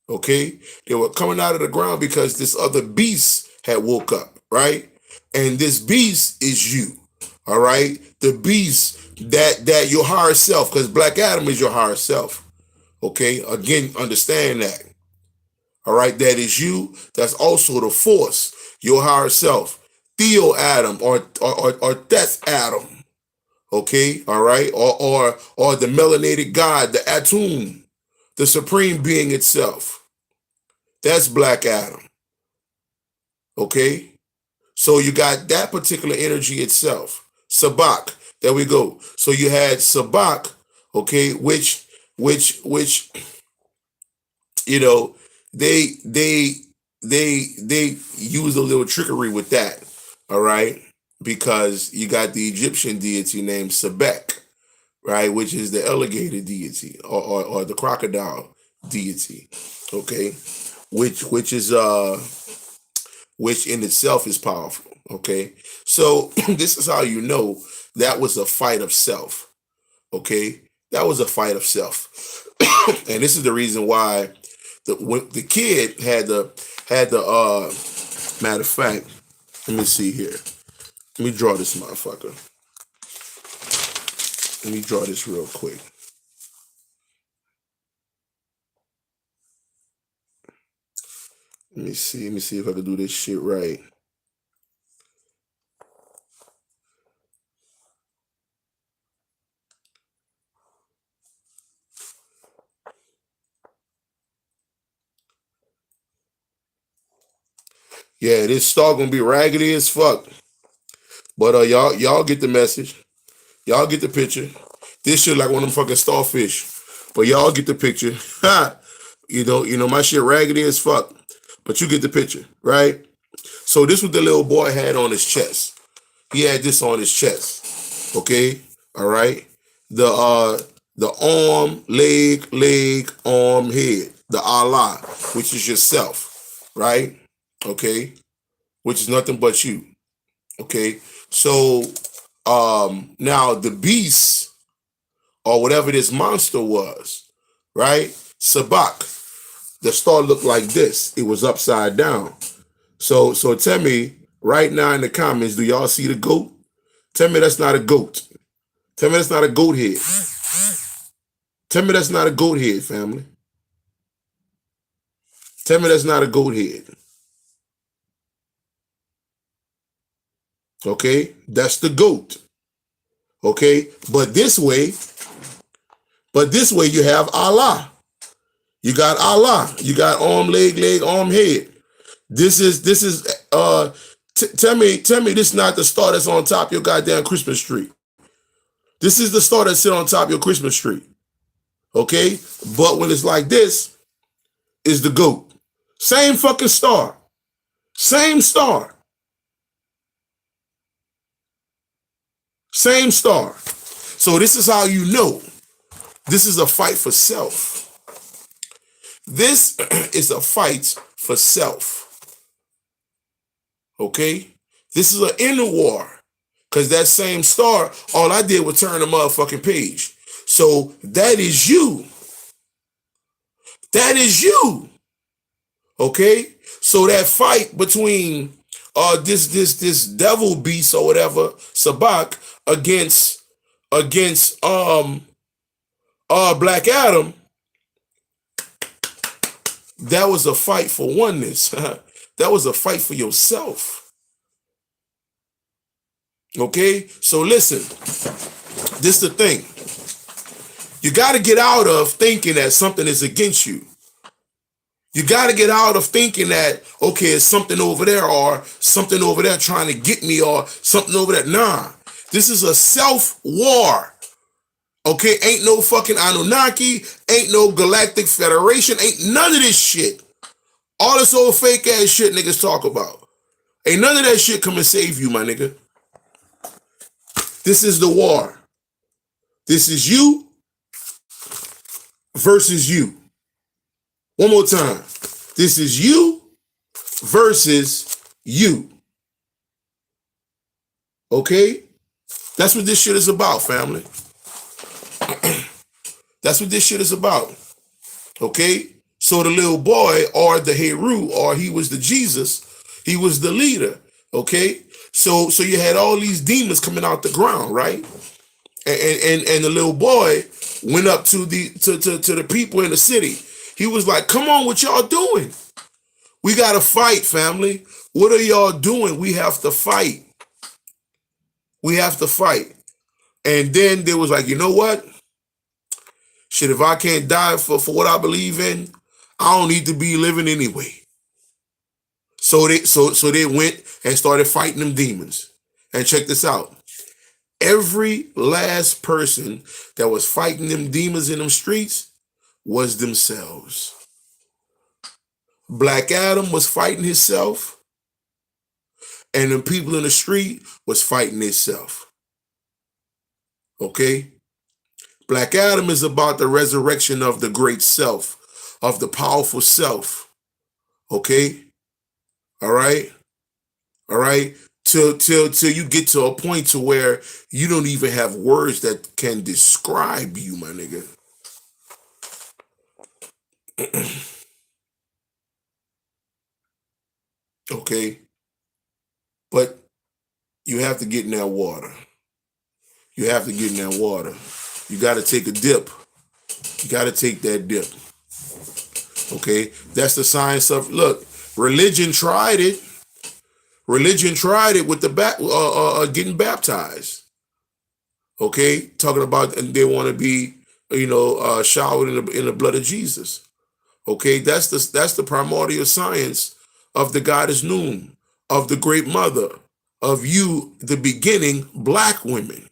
Okay? They were coming out of the ground because this other beast had woke up, right? And this beast is you. All right? The beast that your higher self, because Black Adam is your higher self. Okay? Again, understand that. All right, that is you. That's also the force, your higher self, Theo Adam or Death Adam. Okay, all right, or the melanated God, the Atum, the supreme being itself. That's Black Adam. Okay, so you got that particular energy itself. Sabak. There we go. So you had Sabak. Okay, which you know, they they they use a little trickery with that, all right? Because you got the Egyptian deity named Sebek, right, which is the alligator deity or the crocodile deity, okay, which which in itself is powerful, okay. So this is how you know that was a fight of self, okay. That was a fight of self, and this is the reason why the kid had the matter of fact, let me see here. Let me draw this motherfucker. Let me draw this real quick. Let me see. Let me see if I can do this shit right. Yeah, this star gonna be raggedy as fuck. But y'all get the message. Y'all get the picture. This shit like one of them fucking starfish. But y'all get the picture. You know, my shit raggedy as fuck. But you get the picture, right? So this what the little boy had on his chest. He had this on his chest. Okay? All right. The arm, leg, arm, head. The Allah, which is yourself, right? Okay? Which is nothing but you. Okay? So now the beast or whatever this monster was, right? Sabak, the star looked like this. It was upside down. So tell me right now in the comments, do y'all see the goat? Tell me that's not a goat. Tell me that's not a goat head. Tell me that's not a goat head, family. Tell me that's not a goat head. Okay? That's the goat. Okay? But this way you have Allah. You got Allah. You got arm, leg, arm, head. This is tell me this is not the star that's on top of your goddamn Christmas tree. This is the star that sit on top of your Christmas tree. Okay? But when it's like this, is the goat. Same fucking star. Same star. Same star. So this is how you know. This is a fight for self. This is a fight for self. Okay? This is an inner war. Because that same star, all I did was turn the motherfucking page. So that is you. That is you. Okay? So that fight between this devil beast or whatever, Sabak, against Black Adam, that was a fight for oneness. That was a fight for yourself. Okay? So listen, this is the thing. You got to get out of thinking that something is against you. You got to get out of thinking that, okay, it's something over there or something over there trying to get me or something over there. Nah, this is a self-war. Okay, ain't no fucking Anunnaki, ain't no Galactic Federation, ain't none of this shit. All this old fake ass shit niggas talk about. Ain't none of that shit come and save you, my nigga. This is the war. This is you versus you. One more time. This is you versus you. Okay? That's what this shit is about, family. That's what this shit is about. Okay? So the little boy, or the Heru, or he was the Jesus, he was the leader. Okay? So you had all these demons coming out the ground, right? And the little boy went up to the people in the city. He was like, "Come on, what y'all doing? We gotta fight, family. What are y'all doing? We have to fight. We have to fight." And then there was like, you know what? Shit, if I can't die for what I believe in, I don't need to be living anyway. So they went and started fighting them demons. And check this out. Every last person that was fighting them demons in them streets was themselves. Black Adam was fighting himself, and the people in the street was fighting themselves. Okay? Black Adam is about the resurrection of the great self, of the powerful self. Okay? All right? All right? Till you get to a point to where you don't even have words that can describe you, my nigga. Okay? But you have to get in that water. You have to get in that water. You got to take a dip. You got to take that dip. Okay? That's the science of, look, religion tried it. Religion tried it with the getting baptized. Okay? Talking about they want to be, showered in the blood of Jesus. Okay? That's the primordial science of the goddess Noon, of the great mother, of you, the beginning black women.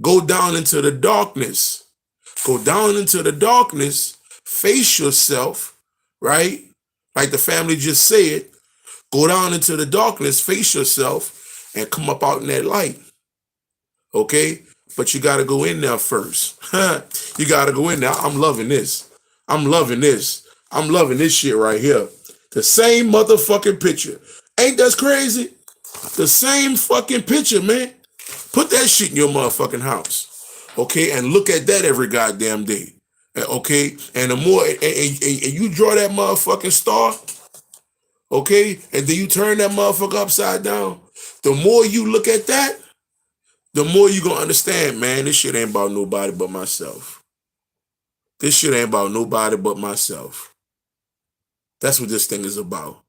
Go down into the darkness. Go down into the darkness. Face yourself, right? Like the family just said. Go down into the darkness, face yourself, and come up out in that light. Okay? But you got to go in there first. You got to go in there. I'm loving this. I'm loving this. I'm loving this shit right here. The same motherfucking picture. Ain't that crazy? The same fucking picture, man. Put that shit in your motherfucking house. Okay? And look at that every goddamn day. Okay? And the more, and you draw that motherfucking star, okay? And then you turn that motherfucker upside down. The more you look at that, the more you gonna understand, man, this shit ain't about nobody but myself. This shit ain't about nobody but myself. That's what this thing is about.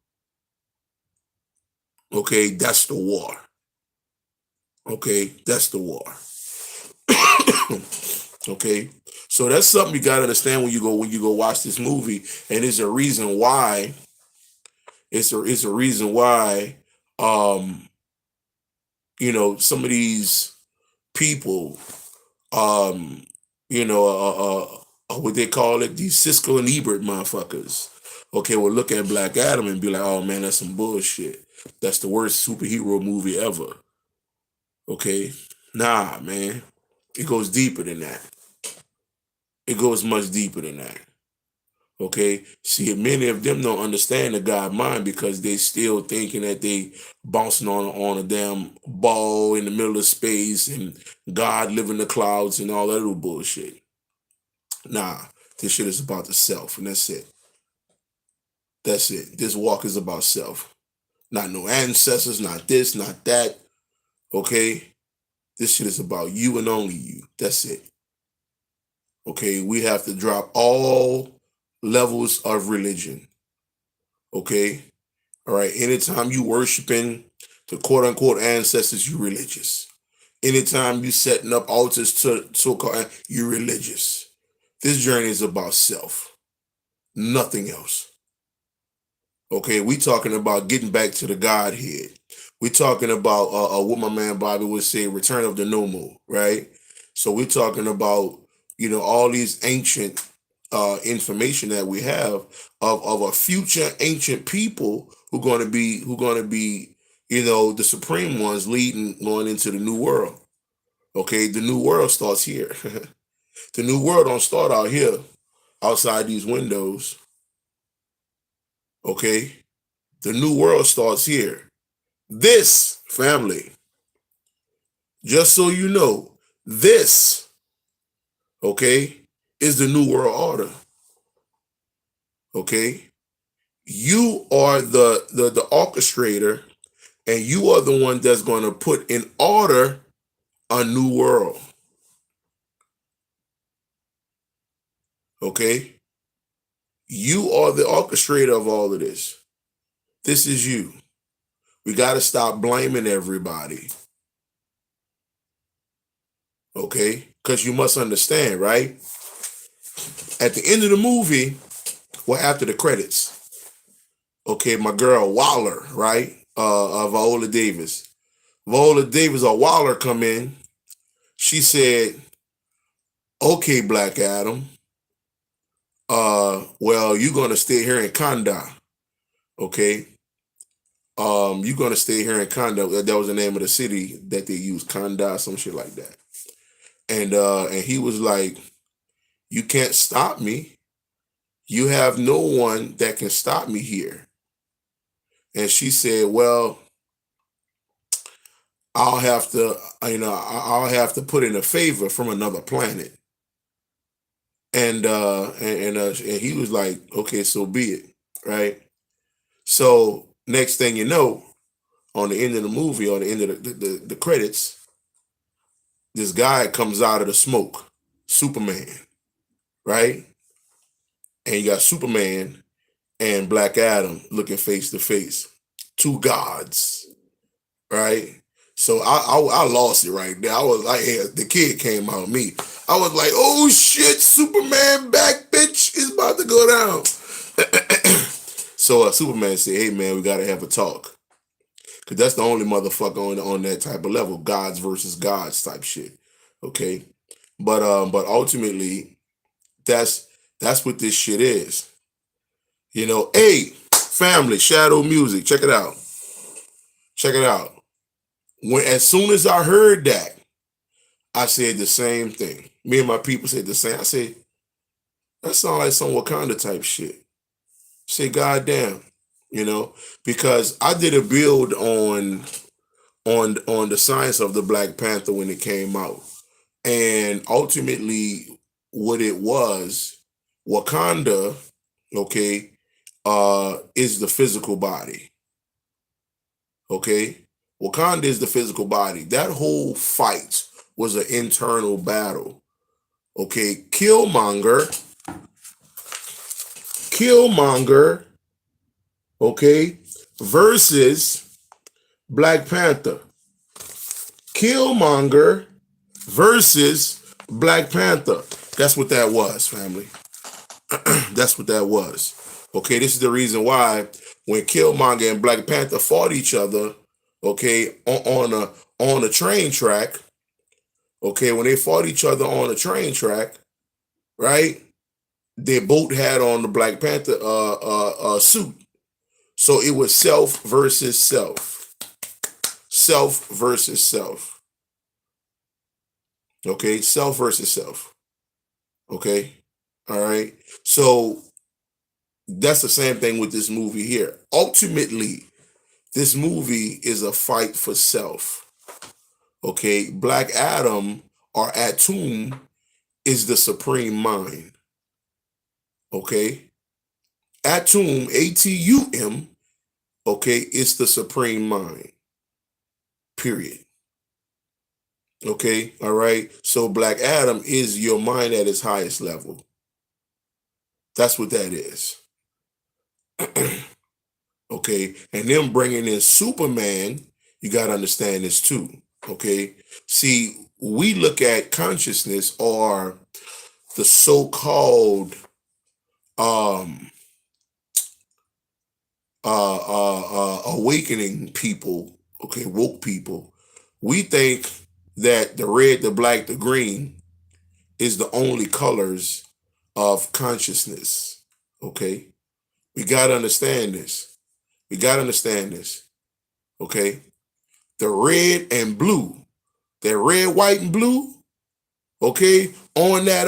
Okay? That's the war. Okay? That's the war. Okay? So that's something you gotta understand when you go watch this movie. And it's a reason why. It's a reason why some of these people, um, what they call it, these Cisco and Ebert motherfuckers, okay, will look at Black Adam and be like, oh man, that's some bullshit. That's the worst superhero movie ever. Okay? Nah, man. It goes deeper than that. It goes much deeper than that. Okay? See, many of them don't understand the God mind because they still thinking that they bouncing on a damn ball in the middle of space and God live in the clouds and all that little bullshit. Nah, this shit is about the self, and that's it. That's it. This walk is about self. Not no ancestors, not this, not that. Okay? This shit is about you and only you. That's it. Okay? We have to drop all levels of religion. Okay? All right? Anytime you worshiping the quote unquote ancestors, you religious. Anytime you setting up altars to so-called, you religious. This journey is about self. Nothing else. Okay, we talking about getting back to the Godhead. We talking about what my man Bobby would say, return of the Nomo, right? So we're talking about all these ancient information that we have of a future ancient people who going to be the supreme ones leading going into the new world. Okay, the new world starts here. The new world don't start out here. outside these windows, okay, the new world starts here. This, family, just so you know, this, okay, is the new world order. Okay? You are the orchestrator, and you are the one that's going to put in order a new world. Okay? You are the orchestrator of all of this. This is you. We got to stop blaming everybody. Okay? Because you must understand, right? At the end of the movie, well, after the credits, okay, my girl Waller, right? Viola Davis. Viola Davis or Waller come in. She said, okay, Black Adam. Well, you're gonna stay here in Kanda, okay? You're gonna stay here in Kanda. That was the name of the city that they used, Kanda, some shit like that. And he was like, you can't stop me. You have no one that can stop me here. And she said, well, I'll have to, I'll have to put in a favor from another planet. And he was like, okay, so be it, right? So next thing you know, on the end of the movie, on the end of the credits, this guy comes out of the smoke, Superman, right? And you got Superman and Black Adam looking face to face, two gods, right? So I lost it right there. I was like, hey, the kid came out of me. I was like, oh shit, Superman back, bitch, it's about to go down. So Superman said, hey man, we gotta have a talk. Cause that's the only motherfucker on that type of level, gods versus gods type shit. Okay. But ultimately, that's what this shit is. Hey, family, Shadow Music, check it out. Check it out. As soon as I heard that, I said the same thing. Me and my people said the same. I said, that sounds like some Wakanda type shit. Say, goddamn, because I did a build on the science of the Black Panther when it came out. And ultimately, what it was, Wakanda, okay, is the physical body. Okay? Wakanda is the physical body. That whole fight was an internal battle. Okay, Killmonger, okay, versus Black Panther. Killmonger versus Black Panther. That's what that was, family. That's what that was. Okay, this is the reason why when Killmonger and Black Panther fought each other, okay, on a train track, okay, when they fought each other on a train track, right? They both had on the Black Panther suit. So it was self versus self. Self versus self. Okay, self versus self. Okay. All right. So that's the same thing with this movie here. Ultimately, this movie is a fight for self. Okay. Black Adam or Atum is the supreme mind. Okay. Atum, Atum, okay, is the supreme mind. Period. Okay. All right. So Black Adam is your mind at its highest level. That's what that is. Okay. And them bringing in Superman, you got to understand this too. Okay. See, we look at consciousness or the so-called um awakening people, okay, woke people. We think that the red, the black, the green is the only colors of consciousness. Okay. We got to understand this. We got to understand this. Okay. The red and blue, that red, white, and blue, okay, on that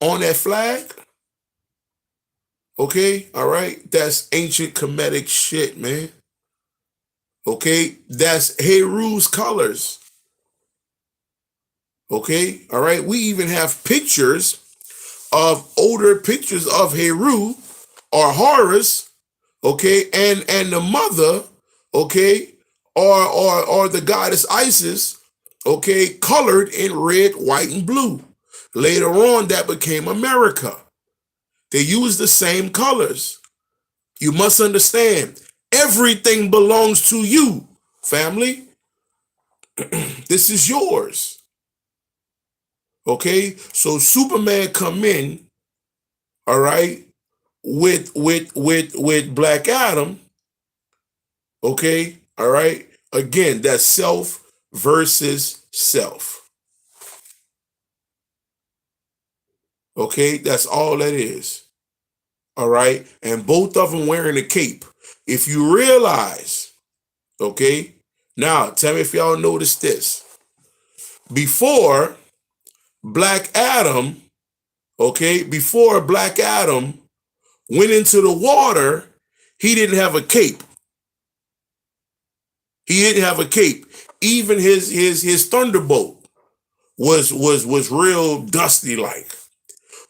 on that flag, okay, all right, that's ancient Kemetic shit, man. Okay, that's Heru's colors. Okay, all right. We even have pictures of older pictures of Heru or Horus, okay, and the mother, okay, or the goddess Isis, okay, colored in red, white, and blue. Later on, that became America. They use the same colors. You must understand, everything belongs to you, family. This is yours. Okay? So Superman come in, all right, with Black Adam, okay? All right? Again, that's self versus self. Okay? That's all that is. All right? And both of them wearing a cape. If you realize, okay? Now, tell me if y'all noticed this. Before Black Adam, okay, before Black Adam went into the water, he didn't have a cape. He didn't have a cape. Even his thunderbolt was real dusty like.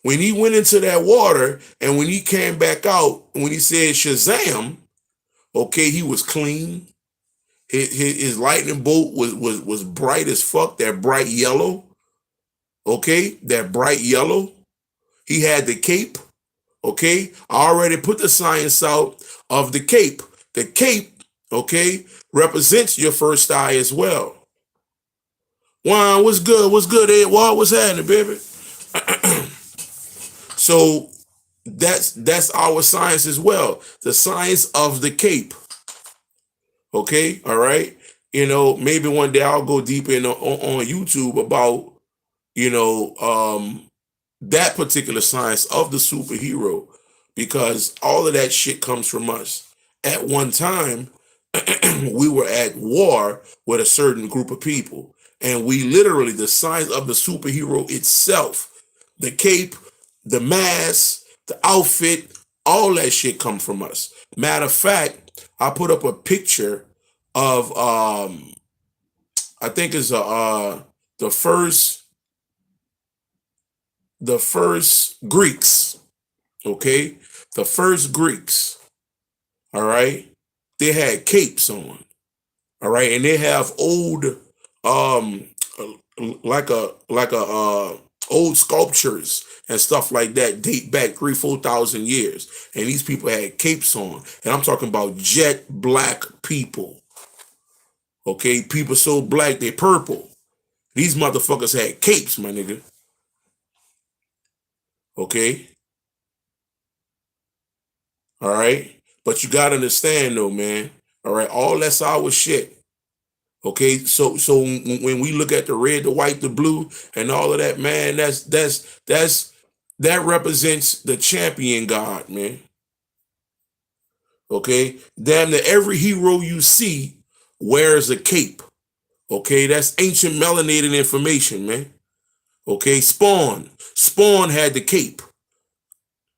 When he went into that water and when he came back out, when he said Shazam, okay, he was clean. His lightning bolt was bright as fuck, that bright yellow. Okay, that bright yellow. He had the cape. Okay, I already put the science out of the cape. The cape, okay, represents your first eye as well. Juan, what's good? What's good, Edward? What's happening, baby? So that's our science as well. The science of the cape. Okay, all right. You know, maybe one day I'll go deep in on YouTube about, you know, that particular science of the superhero, because all of that shit comes from us. At one time, we were at war with a certain group of people, and we literally, the science of the superhero itself, the cape, the mask, the outfit, all that shit comes from us. Matter of fact, I put up a picture of I think it's the first Greeks, okay? The first Greeks, all right? They had capes on, all right? And they have old um like a old sculptures and stuff like that date back 3,000-4,000 years. And these people had capes on. And I'm talking about jet black people. Okay, people so black they purple. These motherfuckers had capes, my nigga. Okay, all right. But you gotta understand though, man. All right, all that's our shit. Okay, so when we look at the red, the white, the blue, and all of that, man, that represents the champion God, man. Okay, damn near every hero you see wears a cape. Okay, that's ancient melanated information, man. Okay, Spawn had the cape.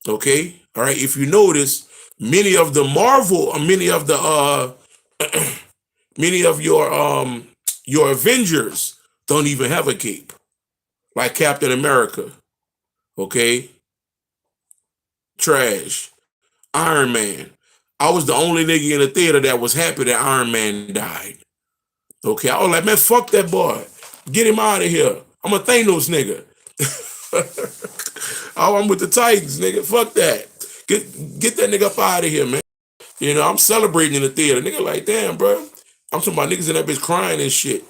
Okay, all right. If you notice, many of the Marvel, many of the many of your Avengers don't even have a cape, like Captain America. Okay, trash. Iron Man. I was the only nigga in the theater that was happy that Iron Man died. Okay, I was like, man, fuck that boy. Get him out of here. I'm a Thanos nigga. Oh, I'm with the Titans, nigga. Fuck that. Get that nigga up out of here, man. You know, I'm celebrating in the theater. Nigga like, damn, bro. I'm talking about niggas in that bitch crying and shit.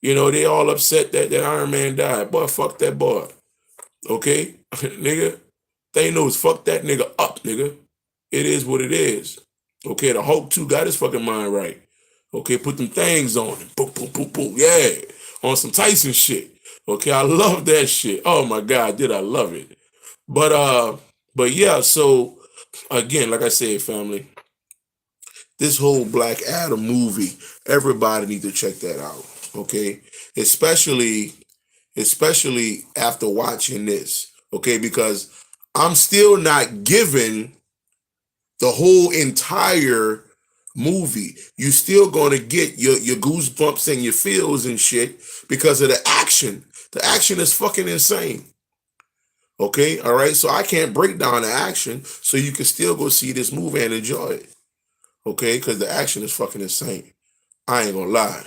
You know, they all upset that Iron Man died. Boy, fuck that boy. Okay? Nigga. Thanos, fuck that nigga up, nigga. It is what it is. Okay, the Hulk too got his fucking mind right. Okay, put them things on him. Boom, boom, boom, boom. Yeah. On some Tyson shit. Okay, I love that shit. Oh my God, did I love it. But yeah, so again, like I said, family, this whole Black Adam movie, everybody need to check that out. Okay? Especially after watching this. Okay, because I'm still not given the whole entire movie. You still gonna get your goosebumps and your feels and shit because of the action. The action is fucking insane. Okay, all right. So I can't break down the action, so you can still go see this movie and enjoy it. Okay, because the action is fucking insane. I ain't gonna lie.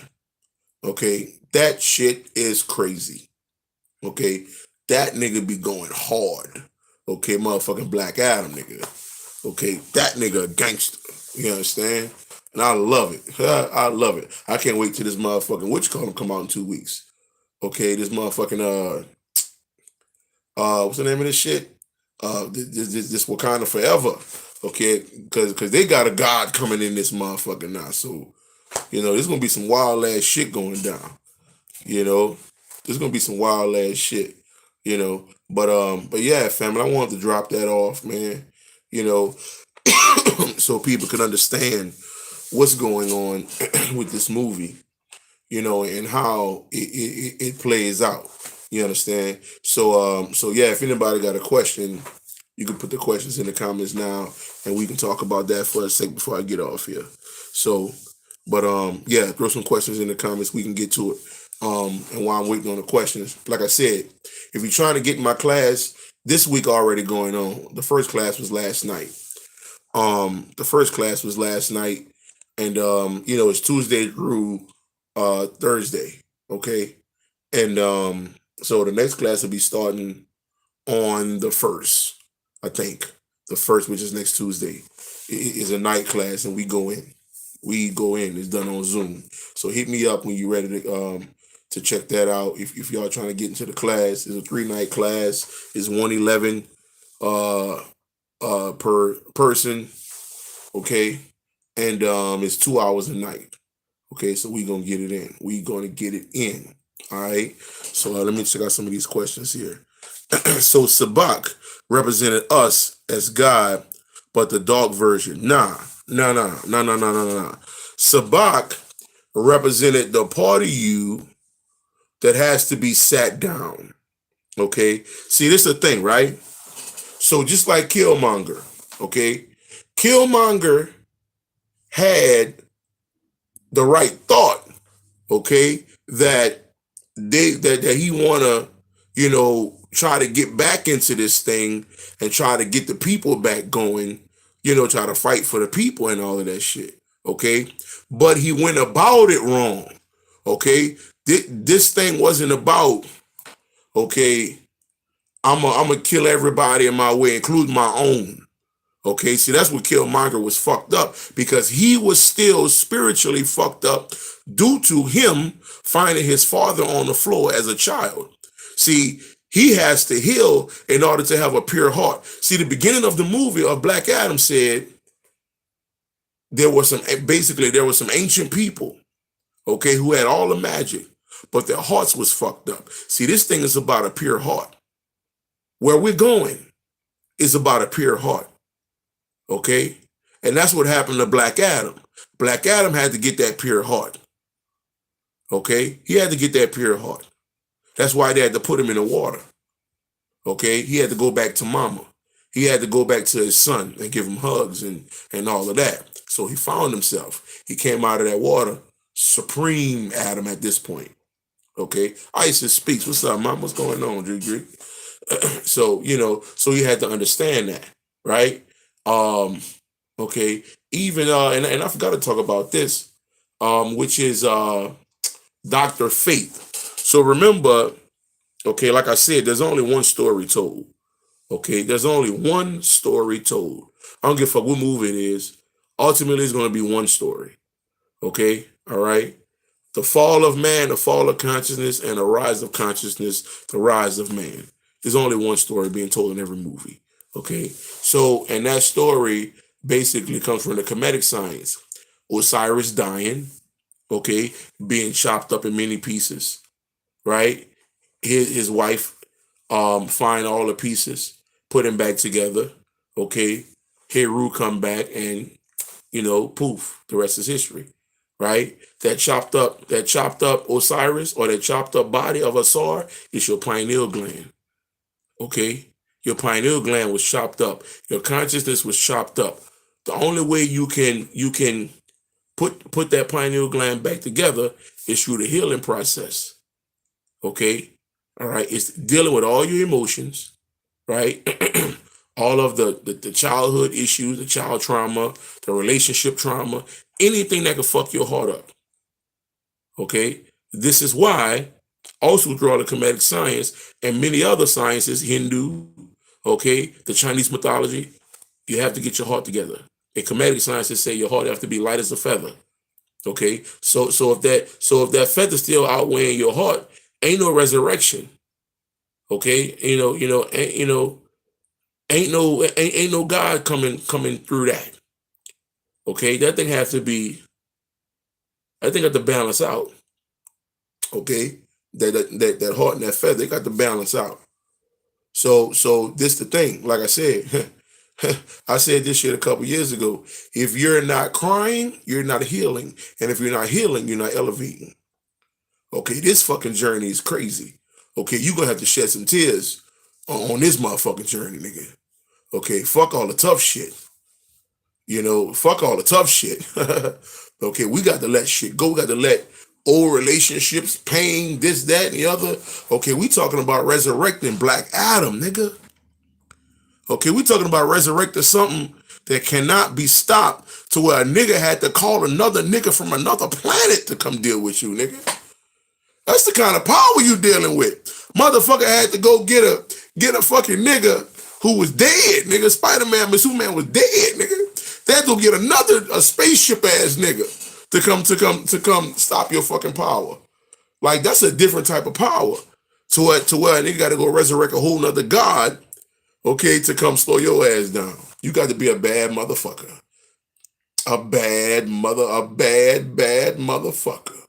Okay, that shit is crazy. Okay, that nigga be going hard. Okay, motherfucking Black Adam nigga. Okay, that nigga a gangster. You understand? And I love it. I love it. I can't wait till this motherfucking witch call come out in 2 weeks. Okay, this motherfucking what's the name of this shit? This Wakanda Forever. Okay, because they got a god coming in this motherfucker now. So there's gonna be some wild ass shit going down. You know, there's gonna be some wild ass shit. But yeah, family, I wanted to drop that off, man. You know, so people can understand what's going on with this movie, and how it plays out. You understand? So yeah, if anybody got a question, you can put the questions in the comments now, and we can talk about that for a sec before I get off here. So, but yeah, throw some questions in the comments. We can get to it. And while I'm waiting on the questions, like I said, if you're trying to get in my class, this week already going on. The first class was last night. And it's Tuesday through Thursday. Okay, and so the next class will be starting on the first. I think the first, which is next Tuesday, is a night class, and we go in. It's done on Zoom. So hit me up when you're ready to check that out. If y'all trying to get into the class, it's a 3-night class. It's 111 per person. Okay, and it's 2 hours a night. Okay, so we gonna get it in. We gonna get it in. All right. So let me check out some of these questions here. So Sabak represented us as God, but the dog version. Nah. Sabak represented the part of you that has to be sat down. Okay. See, this is the thing, right? So just like Killmonger, okay, Killmonger had the right thought, okay, that that he wanna, try to get back into this thing and try to get the people back going, try to fight for the people and all of that shit. Okay. But he went about it wrong. Okay. This thing wasn't about, okay, I'm gonna kill everybody in my way, including my own. Okay, see, that's what Killmonger was fucked up, because he was still spiritually fucked up due to him finding his father on the floor as a child. See, he has to heal in order to have a pure heart. See, the beginning of the movie of Black Adam said there were some ancient people, okay, who had all the magic, but their hearts was fucked up. See, this thing is about a pure heart. Where we're going is about a pure heart. Okay? And that's what happened to Black Adam. Black Adam had to get that pure heart. Okay? He had to get that pure heart. That's why they had to put him in the water. Okay? He had to go back to mama. He had to go back to his son and give him hugs and all of that. So he found himself. He came out of that water, supreme Adam at this point. Okay? Isis speaks. What's up, mom? What's going on, Drew? So, so he had to understand that, right? Okay, even and I forgot to talk about this, which is Dr. Faith. So remember, okay, like I said, there's only one story told. Okay, there's only one story told. I don't give a fuck what movie it is. Ultimately, it's gonna be one story. Okay, all right. The fall of man, the fall of consciousness, and the rise of consciousness, the rise of man. There's only one story being told in every movie. Okay, so, and that story basically comes from the Kemetic science. Osiris dying, okay, being chopped up in many pieces, right? His wife find all the pieces, put him back together, okay? Heru come back and, poof, the rest is history, right? That chopped up Osiris, or that chopped up body of Asar is your pineal gland. Okay, Your pineal gland was chopped up. Your consciousness was chopped up. The only way you can put that pineal gland back together is through the healing process. Okay? All right. It's dealing with all your emotions, right? All of the childhood issues, the child trauma, the relationship trauma, anything that can fuck your heart up. Okay? This is why, also through all the Kemetic science and many other sciences, Hindu, okay, the Chinese mythology, you have to get your heart together. And Kemetic sciences say your heart have to be light as a feather. Okay, so if that feather's still outweighing your heart, ain't no resurrection. Okay, ain't no God coming through that. Okay, that thing has to be. I think got to balance out. Okay, that heart and that feather, they got to balance out. So this the thing. Like I said, I said this shit a couple years ago. If you're not crying, you're not healing, and if you're not healing, you're not elevating. Okay, this fucking journey is crazy. Okay, you're gonna have to shed some tears on this motherfucking journey, nigga. Okay, fuck all the tough shit. Fuck all the tough shit. Okay, we got to let shit go. We got to let old relationships, pain, this, that, and the other. Okay, we talking about resurrecting Black Adam, nigga. Okay, we talking about resurrecting something that cannot be stopped to where a nigga had to call another nigga from another planet to come deal with you, nigga. That's the kind of power you dealing with. Motherfucker had to go get a fucking nigga who was dead, nigga. Spider-Man, but Superman was dead, nigga. They had to get a spaceship ass nigga to come stop your fucking power. Like, that's a different type of power. To where a nigga got to go resurrect a whole nother god, okay, to come slow your ass down. You got to be a bad motherfucker. A bad motherfucker.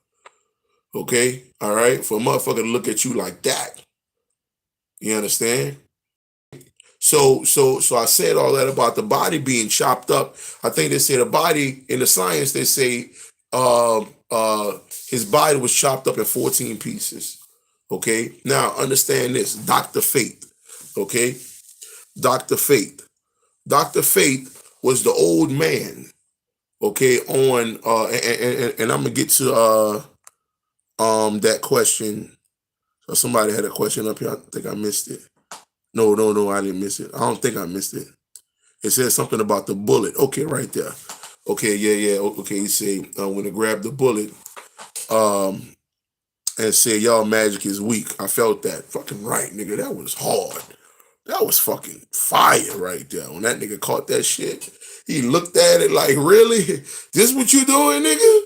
Okay? All right? For a motherfucker to look at you like that. You understand? So I said all that about the body being chopped up. I think they say the body, in the science, they say his body was chopped up in 14 pieces. Okay? Now, understand this. Dr. Fate. Okay? Dr. Fate. Dr. Fate was the old man. Okay? On, and I'm going to get to that question. So somebody had a question up here. I think I missed it. No, I didn't miss it. I don't think I missed it. It says something about the bullet. Okay, right there. Okay, yeah. Okay, you say I'm gonna grab the bullet, and say y'all magic is weak. I felt that. Fucking right, nigga. That was hard. That was fucking fire right there. When that nigga caught that shit, he looked at it like, really? This what you doing, nigga?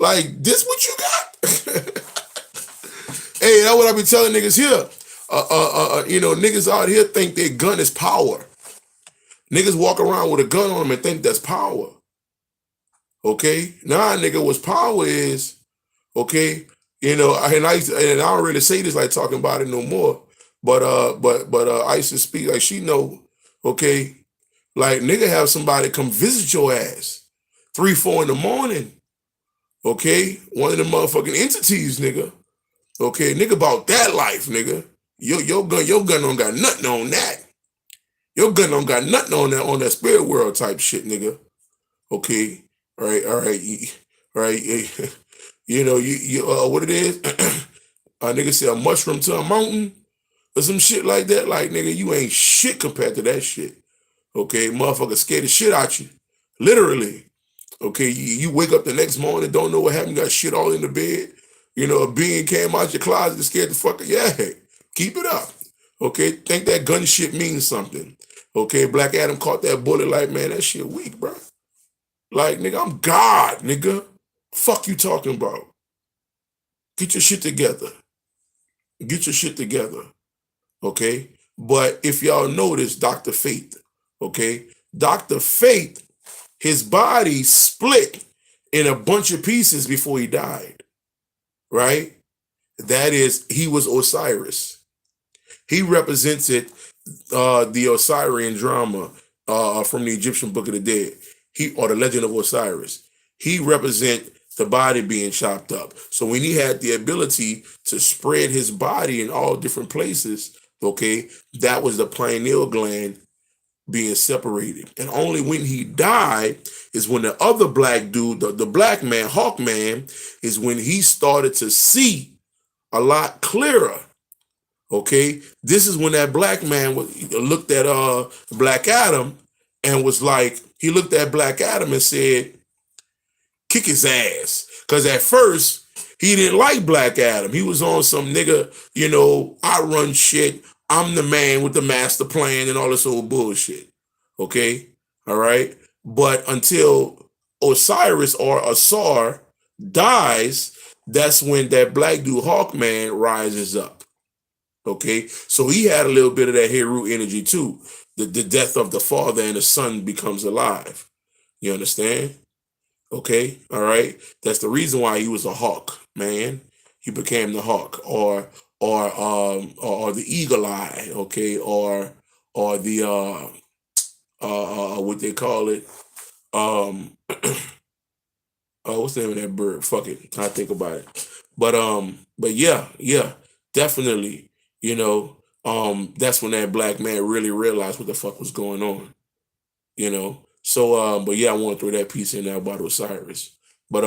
Like, this what you got? Hey, that's what I be telling niggas here. Niggas out here think their gun is power. Niggas walk around with a gun on them and think that's power. Okay? Nah, nigga, what's power is, okay, and I don't really say this like talking about it no more. But I used to speak like she know, okay, like nigga have somebody come visit your ass 3, 4 in the morning. Okay? One of the motherfucking entities, nigga. Okay, nigga about that life, nigga. Your gun don't got nothing on that. Your gun don't got nothing on that spirit world type shit, nigga. Okay, all right. What it is? A nigga say a mushroom to a mountain or some shit like that. Like, nigga, you ain't shit compared to that shit. Okay, motherfucker scared the shit out you, literally. Okay, you wake up the next morning, don't know what happened, got shit all in the bed. A being came out your closet and scared the fuck. Yeah, keep it up. Okay, think that gun shit means something. Okay, Black Adam caught that bullet like, man, that shit weak, bro. Like, nigga, I'm God, nigga. Fuck you talking about? Get your shit together. Get your shit together. Okay? But if y'all notice Dr. Fate, okay? Dr. Fate, his body split in a bunch of pieces before he died. Right? That is, he was Osiris. He represented the Osirian drama from the Egyptian Book of the Dead. Or the Legend of Osiris. He represent the body being chopped up. So when he had the ability to spread his body in all different places, Okay, that was the pineal gland being separated. And only when he died is when the other black dude, the black man, Hawkman, is when he started to see a lot clearer. Okay, this is when that black man looked at Black Adam and was like, he looked at Black Adam and said, kick his ass. Because at first, he didn't like Black Adam. He was on some nigga, I run shit. I'm the man with the master plan and all this old bullshit. Okay? All right? But until Osiris or Asar dies, that's when that black dude Hawkman rises up. Okay? So he had a little bit of that Heru energy too. The death of the father and the son becomes alive. You understand? Okay, all right. That's the reason why he was a hawk, man. He became the hawk, or the eagle eye, okay, or the what they call it, what's the name of that bird? Fuck it, I think about it. But yeah, definitely, that's when that black man really realized what the fuck was going on. So but yeah, I want to throw that piece in there about Osiris. But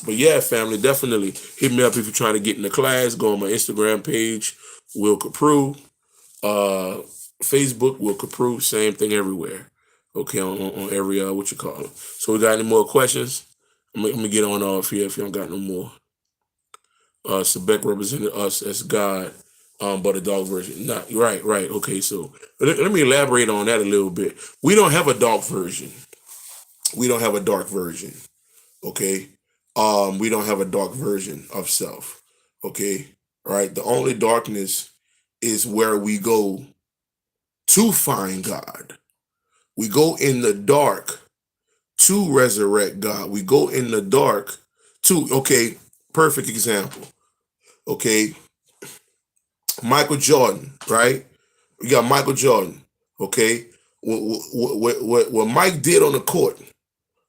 yeah, family, definitely hit me up if you're trying to get in the class. Go on my Instagram page, Will Copprue. Facebook, Will Copprue, same thing everywhere. Okay, on every what you call it. So we got any more questions? I'm gonna get on off here if you don't got no more. Sebek represented us as God, but a dog version. Not right. Okay, so let me elaborate on that a little bit. We don't have a dark version. We don't have a dark version. Okay, we don't have a dark version of self. Okay, right. The only darkness is where we go to find God. We go in the dark to resurrect God. We go in the dark to. Okay, perfect example. Okay, Michael Jordan, right? We got Michael Jordan, okay? What Mike did on the court,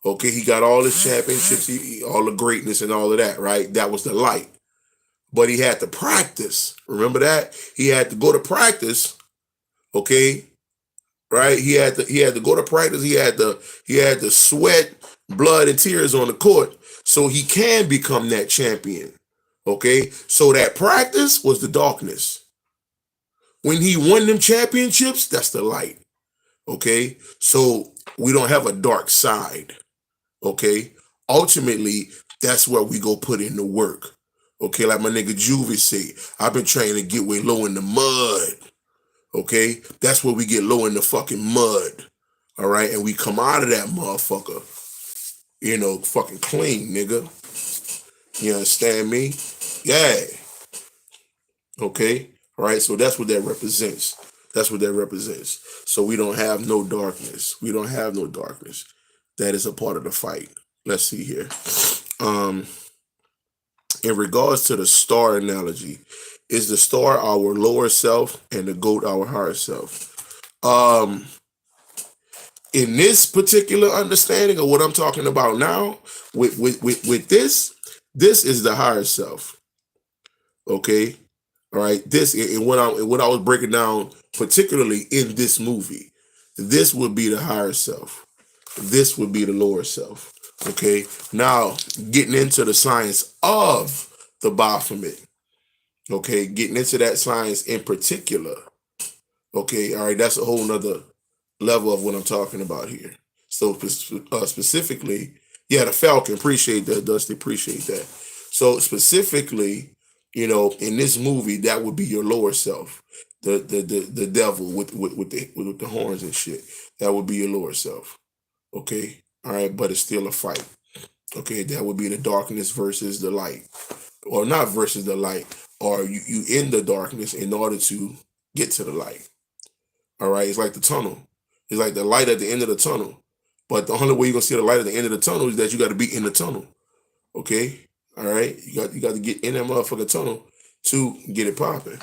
okay? He got all his championships, all the greatness and all of that, right? That was the light. But he had to practice. Remember that? He had to go to practice, okay? Right? He had to go to practice. He had to sweat blood and tears on the court so he can become that champion. Okay? So that practice was the darkness. When he won them championships, that's the light. Okay? So we don't have a dark side. Okay? Ultimately, that's where we go put in the work. Okay? Like my nigga Juvie say, I've been trying to get way low in the mud. Okay? That's where we get low in the fucking mud. All right? And we come out of that motherfucker, fucking clean, nigga. You understand me? Yeah. Okay? All right? So that's what that represents. That's what that represents. So we don't have no darkness. We don't have no darkness. That is a part of the fight. Let's see here. In regards to the star analogy, is the star our lower self and the goat our higher self? In this particular understanding of what I'm talking about now, with this is the higher self. Okay, all right. This and what I was breaking down, particularly in this movie, this would be the higher self. This would be the lower self. Okay. Now getting into the science of the Baphomet. Okay, getting into that science in particular. Okay, all right. That's a whole nother level of what I'm talking about here. So specifically, yeah, the Falcon. Appreciate that, Dusty. Appreciate that. So specifically, in this movie, that would be your lower self, the devil with the horns and shit. That would be your lower self. Okay, all right, but it's still a fight. Okay, that would be the darkness versus the light, or not versus the light, or you in the darkness in order to get to the light. All right, it's like the tunnel. It's like the light at the end of the tunnel. But the only way you're gonna see the light at the end of the tunnel is that you got to be in the tunnel. Okay, all right. You got to get in that motherfucking tunnel to get it popping.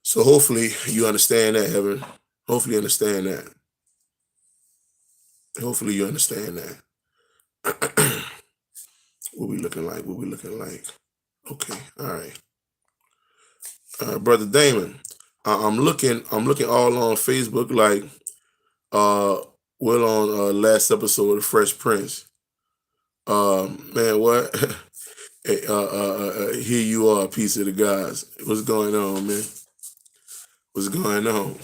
So hopefully you understand that, Heaven. Hopefully you understand that. Hopefully you understand that. What we looking like? What we looking like? Okay, all right. Brother Damon, I'm looking all on Facebook like uh we're on last episode of Fresh Prince. Man, what? Hey, here you are, a piece of the guys. What's going on, man? What's going on?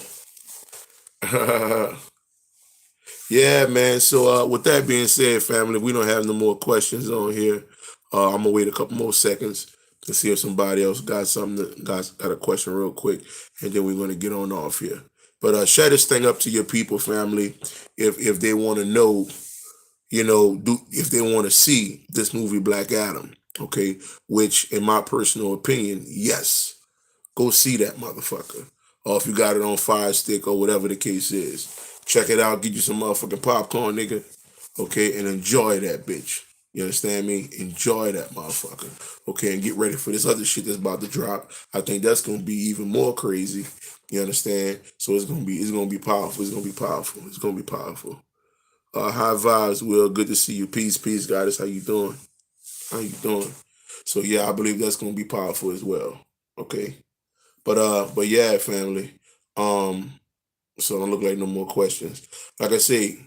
Yeah, man. So with that being said, family, we don't have no more questions on here. I'm gonna wait a couple more seconds to see if somebody else got something got a question real quick, and then we're gonna get on off here. But share this thing up to your people, family, if they want to know, if they want to see this movie Black Adam, okay? Which, in my personal opinion, yes, go see that motherfucker. Or if you got it on Fire Stick or whatever the case is, check it out. Get you some motherfucking popcorn, nigga. Okay, and enjoy that bitch. You understand me? Enjoy that motherfucker. Okay, and get ready for this other shit that's about to drop. I think that's gonna be even more crazy. You understand? So it's gonna be powerful. It's gonna be powerful. It's gonna be powerful. High vibes, Will. Good to see you. Peace, peace, guys. How you doing? How you doing? So yeah, I believe that's gonna be powerful as well. Okay. But yeah, family. Um, so don't look like no more questions. Like I say,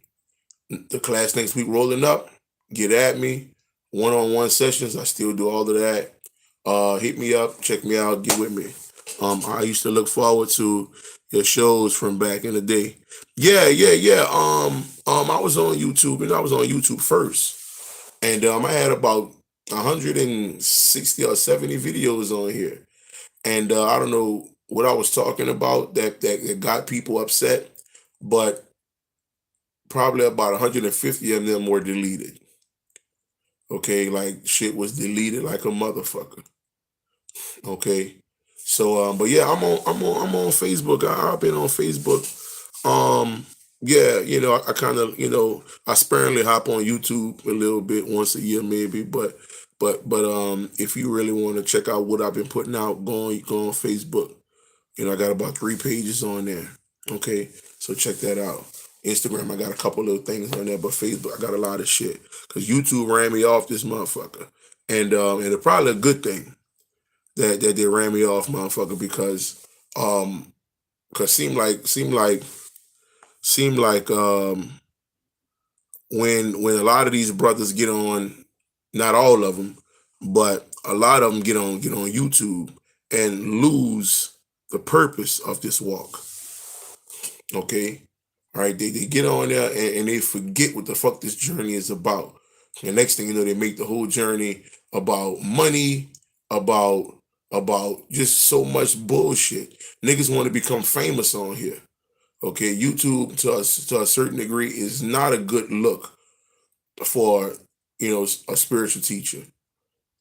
the class next week rolling up. Get at me. One-on-one sessions. I still do all of that. Hit me up, check me out, get with me. I used to look forward to your shows from back in the day. Yeah, yeah, yeah. I was on YouTube, and I was on YouTube first. And I had about 160 or 70 videos on here. And I don't know what I was talking about that got people upset, but probably about 150 of them were deleted. Okay, like shit was deleted like a motherfucker. Okay, so but yeah, I'm on Facebook. I've been on Facebook. Um, yeah, I kind of I sparingly hop on YouTube a little bit once a year maybe, but if you really want to check out what I've been putting out, go on Facebook. I got about 3 pages on there. Okay, so check that out. Instagram, I got a couple little things on there, but Facebook, I got a lot of shit. Cause YouTube ran me off this motherfucker, and it's probably a good thing that they ran me off, motherfucker, because cause seemed like when a lot of these brothers get on, not all of them, but a lot of them get on YouTube and lose the purpose of this walk. Okay. All right. They get on there and they forget what the fuck this journey is about. And next thing you know, they make the whole journey about money, about just so much bullshit. Niggas want to become famous on here. Okay. YouTube to a certain degree is not a good look for a spiritual teacher.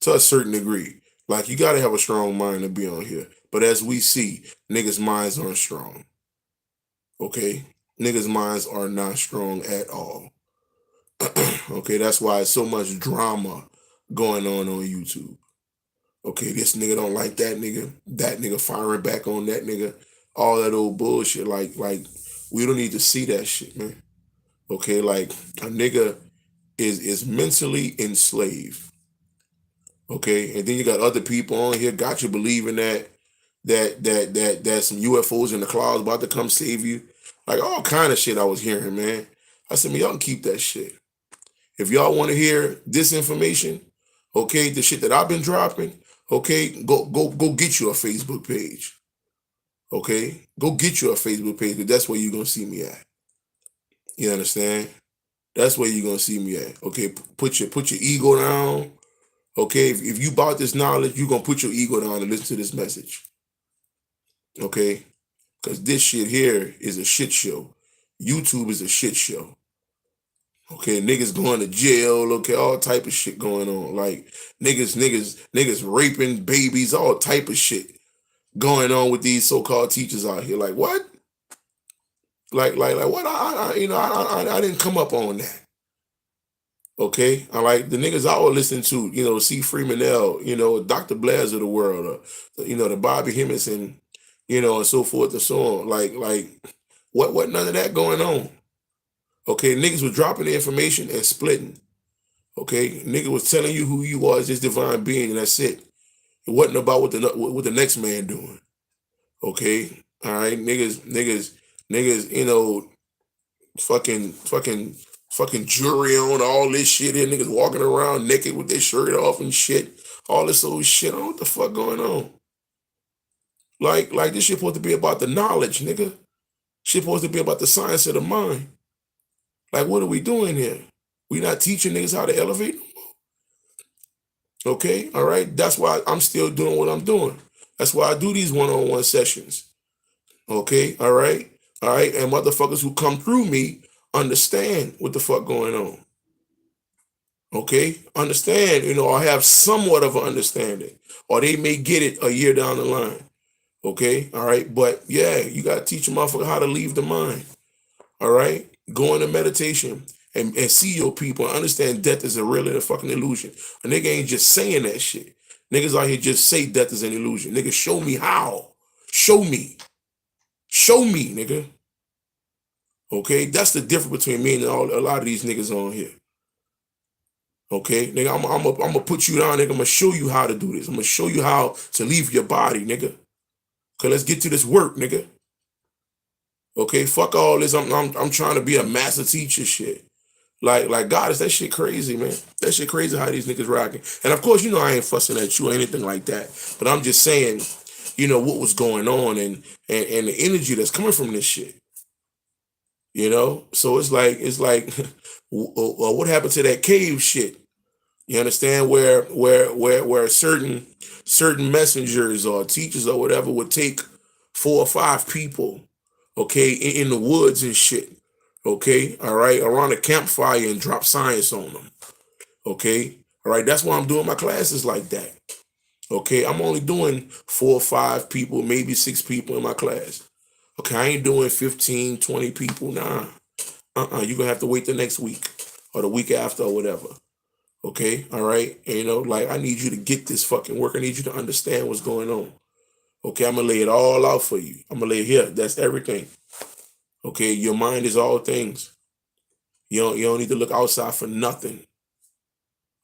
To a certain degree. Like you gotta have a strong mind to be on here. But as we see, niggas' minds aren't strong. Okay? Niggas' minds are not strong at all. Okay, that's why so much drama going on YouTube. Okay, this nigga don't like that nigga firing back on that nigga, all that old bullshit. Like we don't need to see that shit, man. Okay, like a nigga is mentally enslaved. Okay, and then you got other people on here got you believing that some UFOs in the clouds about to come save you. Like all kind of shit I was hearing, man. I said, man, y'all can keep that shit. If y'all want to hear this information, okay, the shit that I've been dropping, okay, go get you a Facebook page. Okay, go get you a Facebook page, because that's where you're gonna see me at. You understand? That's where you're gonna see me at. Okay, put your ego down. Okay, if you bought this knowledge, you're gonna put your ego down and listen to this message. Okay, because this shit here is a shit show. YouTube is a shit show. Okay, niggas going to jail. Okay, all type of shit going on. Like niggas raping babies. All type of shit going on with these so-called teachers out here. Like what? Like what? I didn't come up on that. Okay, I like the niggas I was listening to. C. Freeman L. Dr. Blaz of the world. The Bobby Hemmings and and so forth and so on. Like what? None of that going on. Okay, niggas was dropping the information and splitting. Okay, nigga was telling you who you are as this divine being, and that's it. It wasn't about what the next man doing. Okay, all right, niggas, fucking jury on all this shit here. Niggas walking around naked with their shirt off and shit. All this old shit. I don't know what the fuck going on. Like this shit supposed to be about the knowledge, nigga. Shit supposed to be about the science of the mind. Like, what are we doing here? We not teaching niggas how to elevate? Okay, all right. That's why I'm still doing what I'm doing. That's why I do these one-on-one sessions. Okay, all right, all right. And motherfuckers who come through me understand what the fuck going on. Okay, understand, or have somewhat of an understanding, or they may get it a year down the line. Okay, all right. But yeah, you gotta teach a motherfucker how to leave the mind. All right, go into meditation and see your people and understand death is a really a fucking illusion. A nigga ain't just saying that shit. Niggas out here just say death is an illusion. Nigga, show me how. Show me. Show me, nigga. Okay, that's the difference between me and a lot of these niggas on here. Okay, nigga, I'm gonna put you down, nigga. I'm gonna show you how to do this. I'm gonna show you how to leave your body, nigga. Okay, let's get to this work, nigga. Okay, fuck all this. I'm trying to be a master teacher, shit. Like God, is that shit crazy, man? That shit crazy how these niggas rocking. And of course, I ain't fussing at you or anything like that. But I'm just saying, what was going on and the energy that's coming from this shit. So it's like what happened to that cave shit? You understand where certain messengers or teachers or whatever would take 4 or 5 people, okay, in the woods and shit, okay, all right, around a campfire and drop science on them, okay, all right. That's why I'm doing my classes like that, okay. I'm only doing 4 or 5 people, maybe 6 people in my class, okay. I ain't doing 15, 20 people, nah. You're gonna have to wait the next week or the week after or whatever. Okay, all right. And, like I need you to get this fucking work. I need you to understand what's going on. Okay, I'm gonna lay it all out for you. I'm gonna lay it here. That's everything. Okay, your mind is all things. You don't need to look outside for nothing.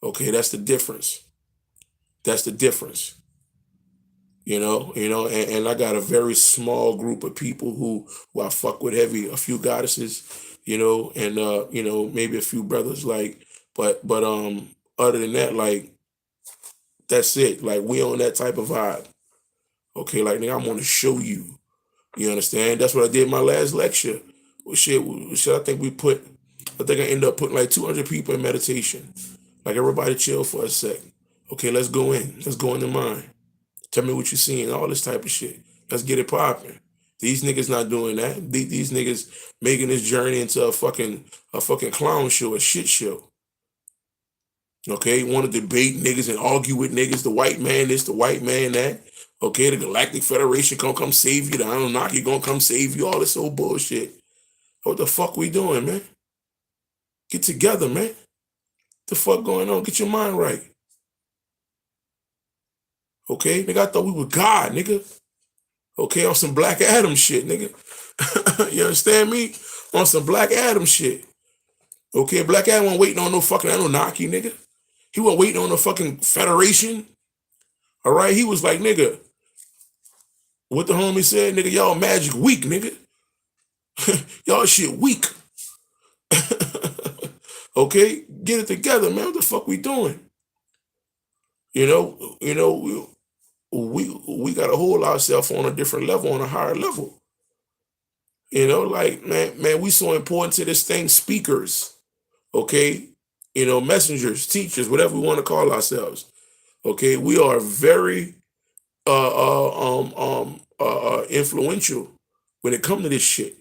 Okay, that's the difference. That's the difference. And I got a very small group of people who I fuck with heavy, a few goddesses, and maybe a few brothers, like, but other than that, like, that's it. Like, we on that type of vibe. Okay, like, nigga, I'm gonna show you. You understand? That's what I did in my last lecture. Well, shit, I think I ended up putting like 200 people in meditation. Like, everybody chill for a sec. Okay, let's go in. Let's go in the mind. Tell me what you're seeing, all this type of shit. Let's get it popping. These niggas not doing that. These niggas making this journey into a fucking clown show, a shit show. Okay, want to debate niggas and argue with niggas. The white man this, the white man that. Okay, the Galactic Federation gonna come save you. The Anunnaki gonna come save you. All this old bullshit. What the fuck we doing, man? Get together, man. The fuck going on? Get your mind right. Okay, nigga, I thought we were God, nigga. Okay, on some Black Adam shit, nigga. You understand me? On some Black Adam shit. Okay, Black Adam wasn't waiting on no fucking Anunnaki, nigga. He wasn't waiting on the fucking Federation. All right, he was like, nigga, what the homie said, nigga, y'all magic weak, nigga. Y'all shit weak. Okay, get it together, man. What the fuck we doing? We gotta hold ourselves on a different level, on a higher level. Like, man, we so important to this thing. Speakers, okay, messengers, teachers, whatever we want to call ourselves. Okay, we are very influential when it comes to this shit.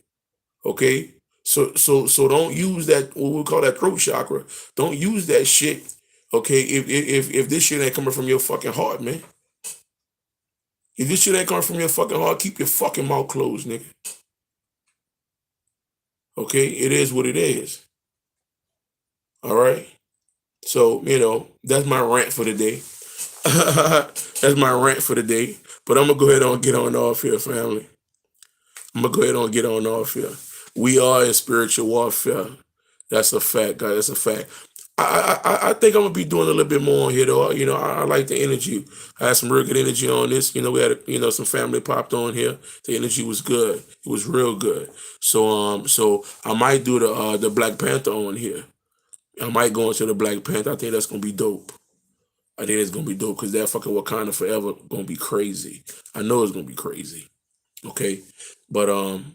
Okay, so don't use that, what we call that throat chakra. Don't use that shit. Okay, if this shit ain't coming from your fucking heart, man. If this shit ain't coming from your fucking heart, keep your fucking mouth closed, nigga. Okay, it is what it is. All right. So that's my rant for the day. That's my rant for the day. But I'm gonna go ahead and get on off here, family. I'm gonna go ahead and get on off here. We are in spiritual warfare. That's a fact, guys. That's a fact. I think I'm gonna be doing a little bit more on here though. You know, I like the energy. I had some real good energy on this. You know, we had some family popped on here. The energy was good. It was real good. So I might do the Black Panther on here. I might go into the Black Panther. I think that's gonna be dope. I think it's gonna be dope because that fucking Wakanda Forever gonna be crazy. I know it's gonna be crazy. Okay. But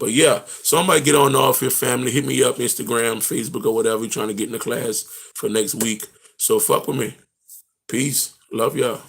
yeah, somebody get on off your family. Hit me up, Instagram, Facebook, or whatever. You're trying to get in the class for next week. So fuck with me. Peace. Love y'all.